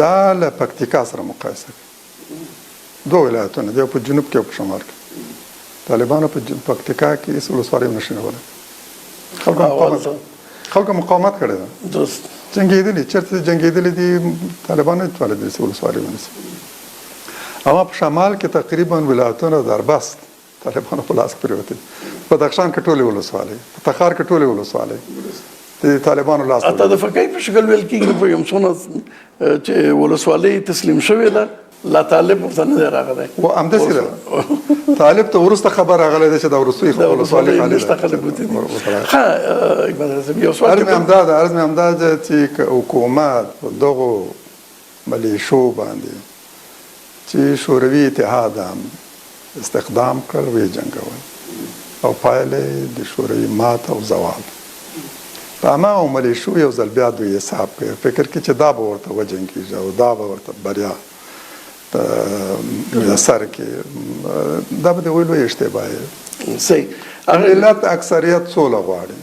دا له پکتیکا سره مقایسه کړئ، دوه ولایتونه دی، په جنوب کې او په شمال کې. طالبانو په پکتیکا کې هېڅ ولسوالۍ نه شي نیولی، خلکو مقاومت کړی ده، جنګېدلي، چېرته جنګېدلي دي طالبانو نه توانېدل چې ولسوالۍ ونیسي. اما په شمال کې تقریبا ولایتونه دربست طالبانو په لاس کې پرېوتې، په بدخشان کې ټولې ولسوالۍ، په تخار کې ټولې ولسوالۍ د طالبانو لاس ته. حتی د فقایي په شکل ویل کېږي په یو څونه چې ولسوالۍ تسلیم شوې ده، لا طالب ورته نه دی راغلی. همداسې ده، طالب ته وروسته خبر راغلی دی چې دا وروستۍ ولسوالۍ خالي ده. عرض مې همدا ده چې حکومت په دغو ملیشو باندې چې شوروي اتحاد هم استخدام کړ، ویې جنګول او پایله د شوروي مات او زوال. په هماغو ملیشو یو ځل بیا دوی حساب کوي، فکر کې چې دا به ورته وجنګېږي او دا به ورته بریا سر کې، دا به د هغوی لوی اشتباه وي. ملت اکثریت سوله غواړي.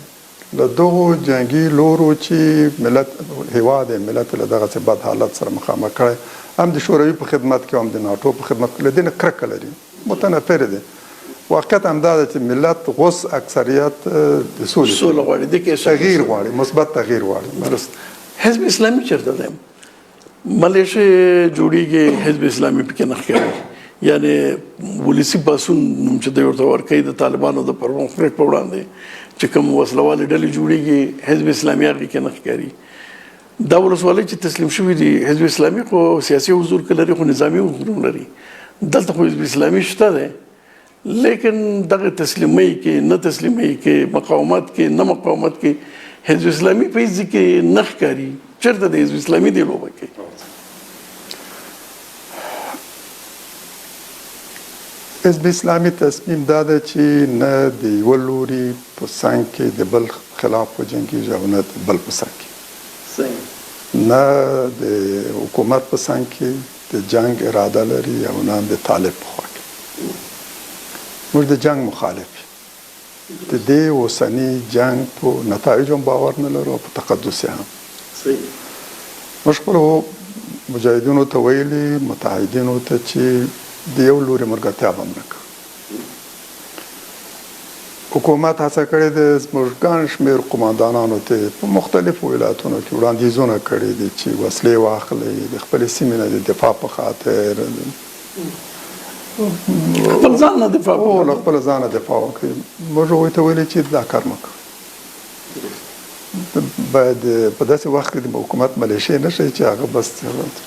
له دغو جنګي لورو چې ملت هېواد یې ملت له دغسې بد حالت سره مخامخ کړی، هم د شوروي په خدمت کې هم د ناټو په خدمت کې، له دې نه کرکه لري، متنفر دی. واقعیت همدا ده چې ملت غوث اکثریت د سولې غواړي، تغییر غواړي، مثبت تغییر غواړي. حزب اسلامي چېرته دی؟ ملیشې جوړېږي، حزب اسلامي پکې نه ښکاري، یعنې ولسي پاڅون چې دی ورته ورکوي د طالبانو د پرمختګ په وړاندې چې کوم وسله والې ډلې جوړېږي، حزب اسلامي هغې کې نه ښکاري. دا ولسوالۍ چې تسلیم شوي دي، حزب اسلامي خو سیاسي حضور که لري خو نظامي حضور هم لري. دلته خو حزب اسلامي شته دی، لیکن دغه تسلیمۍ کې نه تسلیمۍ کې، مقاومت کې نه مقاومت کې، حزب اسلامي په هېڅ ځای کې نه ښکاري. چېرته د حزب اسلامي دی لوبه کې؟ حزب اسلامي تصمیم دا ده چې نه د یوه لوري په څنګ کې د بل خلاف وجنګېږي او نه د بل په څنګ کې، نه د حکومت په څنګ کې د جنګ اراده لري او نه د طالب په خوا کې. موږ د جنګ مخالف یو، د دې اوسني جنګ په نتایجو هم باور نه لرو او په تقدس یې هم. موږ خپلو مجاهدینو ته ویلي، متحدینو ته، چې د یو لوري ملګرتیا به هم نه کوو. حکومت هڅه کړې ده زموږ ګڼ شمېر قماندانانو ته په مختلفو ولایتونو کې وړاندیزونه کړي دي چې وسلې واخلئ، د خپلې سیمې نه د دفاع په خاطر، خپل ځان نه دفاع له خپل ځانه دفاع وکړي. موږ هغوی ته ویلي چې دا کار مه کوئ. باید په داسې وخت کې د حکومت ملیشې نه شي چې هغه بس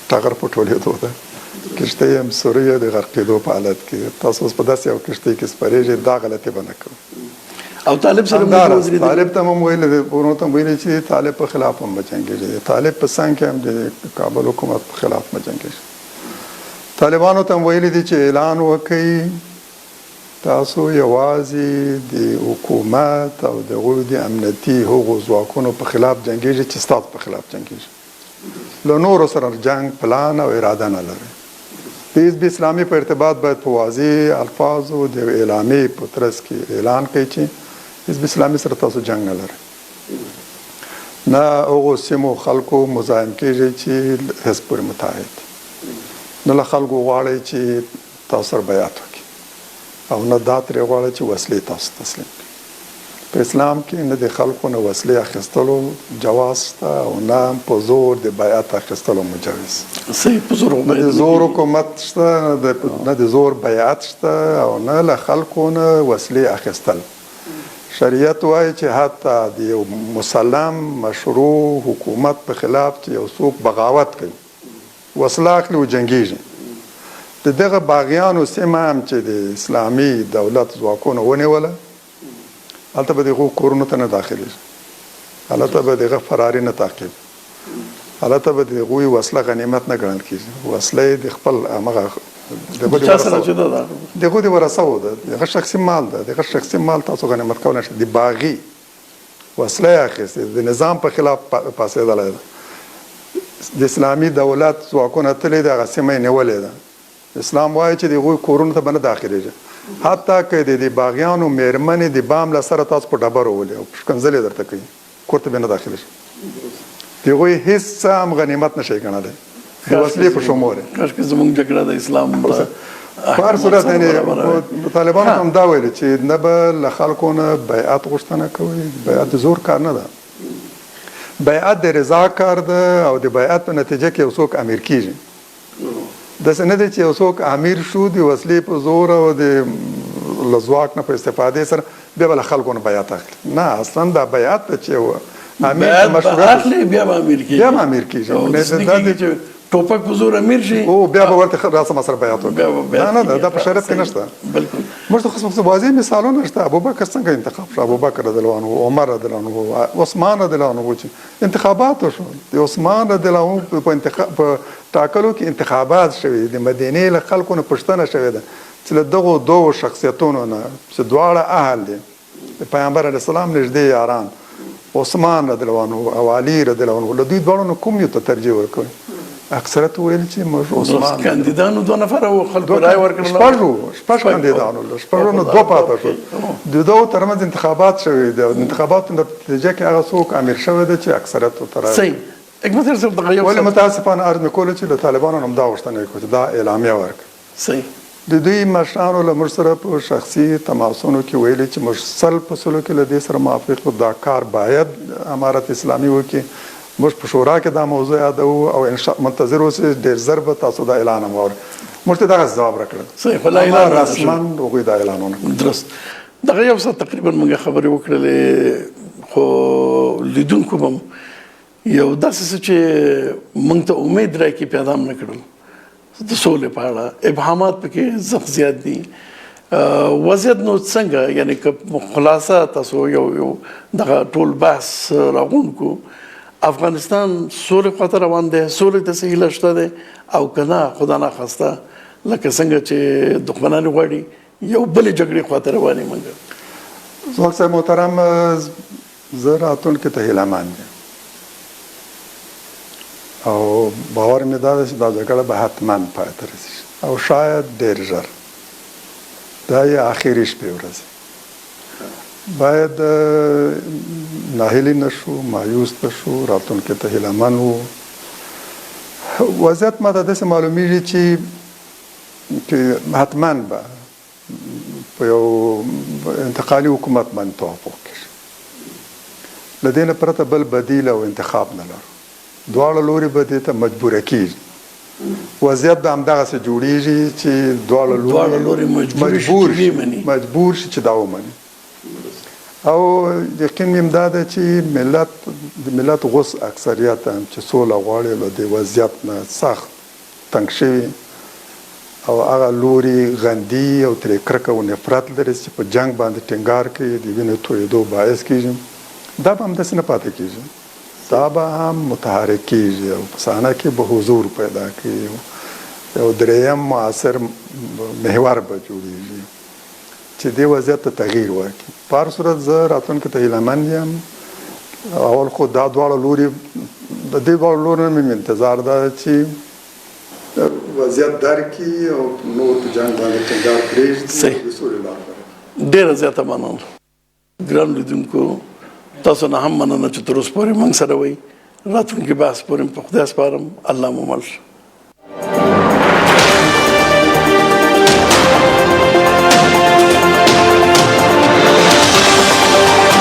ټغر په ټولېدو ده، کښتۍ هم سوریه د غرقېدو په حالت کې. تاسو اوس په داسې یو کښتۍ کې سپرېږئ، دا غلطي به نه کوو. او طالب سره طالب ته هم ویلي، ورونو ته هم ویلي چې طالب په خلاف هم مه جنګېږئ، طالب په څنګ کې هم د کابل حکومت په خلاف مه جنګېږئ. طالبانو ته هم ویلي دي چې اعلان وکړي تاسو یوازې د حکومت او د هغوی د امنیتي هغو ځواکونو په خلاف جنګېږي چې ستاسو په خلاف جنګېږي له نورو سره جنګ پلان او اراده نه لري. د حزب اسلامي په ارتباط باید په واضح الفاظو د اعلامیې په ترڅ کې اعلان کوي چې حزب اسلامي سره تاسو جنګ نه لرئ، نه هغو سیمو خلکو مزاحم کېږي چې حزب پورې متحد دي، نه له خلکو غواړئ چې تاسو سره بیعت وکړي او نه دا ترې غواړئ چې وسلې تاسو تسلیم کړي. په اسلام کې نه د خلکو نه وسلې اخیستلو جواز شته او نه په زور د بیعت اخیستلو مجوز. صحیح، په زور نه د زور حکومت شته، نه د زور بیعت شته او نه له خلکو نه وسلې اخیستل. شریعت وایي چې حتی د یو مسلم مشروع حکومت په خلاف چې یو څوک بغاوت کوي، وسله اخلي او جنګېږي، د دغه باغیانو سیمه هم چې د اسلامي دولت ځواکونو ونیوله، هلته به د هغو کورونو ته نه داخلېږي، هلته به د هغه فراري نه تعقیب، هلته به د هغوی وسله غنیمت نه ګڼل کېږي. وسله یې د خپل همغه د هغو د ورثو ده، د هغه شخصي مال ده، د هغه شخصي مال تاسو غنیمت کولی شئ. د باغي وسله یې اخیستې، د نظام په خلاف پاڅېدلی ده، د اسلامي دولت ځواکونه تللي دي، هغه سیمه یې نیولې ده. اسلام وایي چې د هغوی کورونو ته به نه داخلېږي، حتی که د باغیانو میرمنې د بام له سره تاسو په ډبرو ولي او ښکنځلې درته کوي، کور ته به نه داخلېږي. د هغوی هېڅ څه هم غنیمت نه شي ګڼلی، د وسلې په شمول. کاشکې زموږ جګړه د اسلام په هر صورت یعنې طالبانو هم دا ویلي چې نه به له خلکو نه بیعت غوښتنه کوي. بیعت د زور کار نه ده، بیعت د رضا کار ده او د بیعت په نتیجه کې یو څوک امیر کېږي. داسې نه دی چې یو څوک امیر شو د وسلې په زور او د له ځواک نه په استفادې سره بیا به له خلکو نه بیعت اخلي. نه، اصلا دا بیعت ده چې امیر اخلي بیا به امیر کېږي، بیا به امیر کېږي. ټوپک په زور امیر شي او بیا به ورته راسه سره بیعت وکړي. نه نه، دا په شریعت کې نشته. بالکل. موږ ته خو واضح مثالونه شته. ابوبکر څنګه انتخاب شو؟ ابوبکر رضی الله عنه، عمر رضی الله عنه، عثمان رضی الله عنه چې انتخابات وشو. د عثمان رضی الله عنه په انتخاب په ټاکلو کې انتخابات شوي، د مدینې له خلکو نه پوښتنه شوې ده چې له دغو دوو شخصیتونو نه چې دواړه اهل دي، د پیغمبر علیه السلام نږدې یاران، عثمان رضی الله عنه او علي رضی الله عنه، له دوی دواړو نه کوم یو ته ترجیح ورکوي؟ اکثرت ویل چې موږ عثمان. کاندیدانو دوه نفره وو، خلکو رای ورکړل. شپږ کاندیدانو له شپږو نه دوه پاته شول. د دوو ترمنځ انتخابات شوي دي. د انتخاباتو نتیجه کې هغه څوک امیر شوی دی چې اکثریت ورته رایه. صحیح. حکمت صاحب دغه یو ولې متاسفانه عرض مې کوله چې له طالبانو هم دا غوښتنه وکړه چې دا اعلامیه ورکړي. صحیح. د دوی مشرانو له موږ سره په شخصي تماسونو کې ویلي چې موږ سل په سلو کې له دې سره موافق یو، دا کار باید امارت اسلامي وکړي. موږ په شورا کې دا موضوع یادوو او منتظر اوسئ، ډېر ژر به تاسو دا اعلان هم واورئ. موږ ته دغه ځواب راکړل. صحیح. خو لا اعلان رسما هغوی دا اعلان ونه کړ. درست. دغه یو څه تقریبا موږ خبرې وکړلې، خو لیدونکو به یو داسې څه چې موږ ته امید راکړي پیدا هم نه کړل د سولې په اړه. ابهامات پکې سخت زیات دي. وضعیت نو څنګه، یعنی که خلاصه تاسو یو دغه ټول بحث راغونډ کو، افغانستان سولې خواته روان دی، سولې ته څه هیله شته دی او که نه خدا ناخواسته لکه څنګه چې دښمنان غواړي یو بلې جګړې خواته روان یې؟ موږ ځواک صاحب محترم، زه راتلونکي ته هیله مند یم او باور مې دا ده چې دا جګړه به حتما پای ته رسېږي او شاید ډېر ژر. دا یې آخري شپې ورځې. باید ناهیلي نشو، مایوس نشو، راتلونکي ته هیله مند وو. وضعیت ما ته داسې معلومیږي چې حتما به په یو انتقالي حکومت باندې توافق کېږي. له دې نه پرته بل بدیل او انتخاب نه لرو. دواړه لوري به دې ته مجبوره کېږي. وضعیت به همدغسې جوړېږي چې دواړه لوري مجبور شي چې دا ومني. او یقین مې دا ده چې د ملت غوث اکثریت هم چې سوله غواړي له دې وضعیت نه سخت تنګ شوي او هغه لوري غندي او ترې کرکه او نفرت لري چې په جنګ باندې ټینګار کوي، د وینې تویېدو باعث کېږي. دا به همداسې نه پاتې کېږي، دا به هم متحرک کېږي او په صحنه کې به حضور پیدا کوي. یو دریم معاصر محور به جوړېږي چې دې وضعیت ته تغییر ورکړي. په هر صورت زه راتلونکي ته هیله مند یم. اول خو دا دواړه لوري د دې دواړو لورو مې انتظار ده چې وضعیت درک کړي او نور په جنګ باندې ټینګار پرېږدي صحیح. د سولې لار برابر. ډېره زیاته مننه. ګران لیدونکو تاسو نه هم مننه چې تر اوسه پورې موږ سره وئ. راتلونکي بحث پورې په خدای سپارم. الله مو مل شه.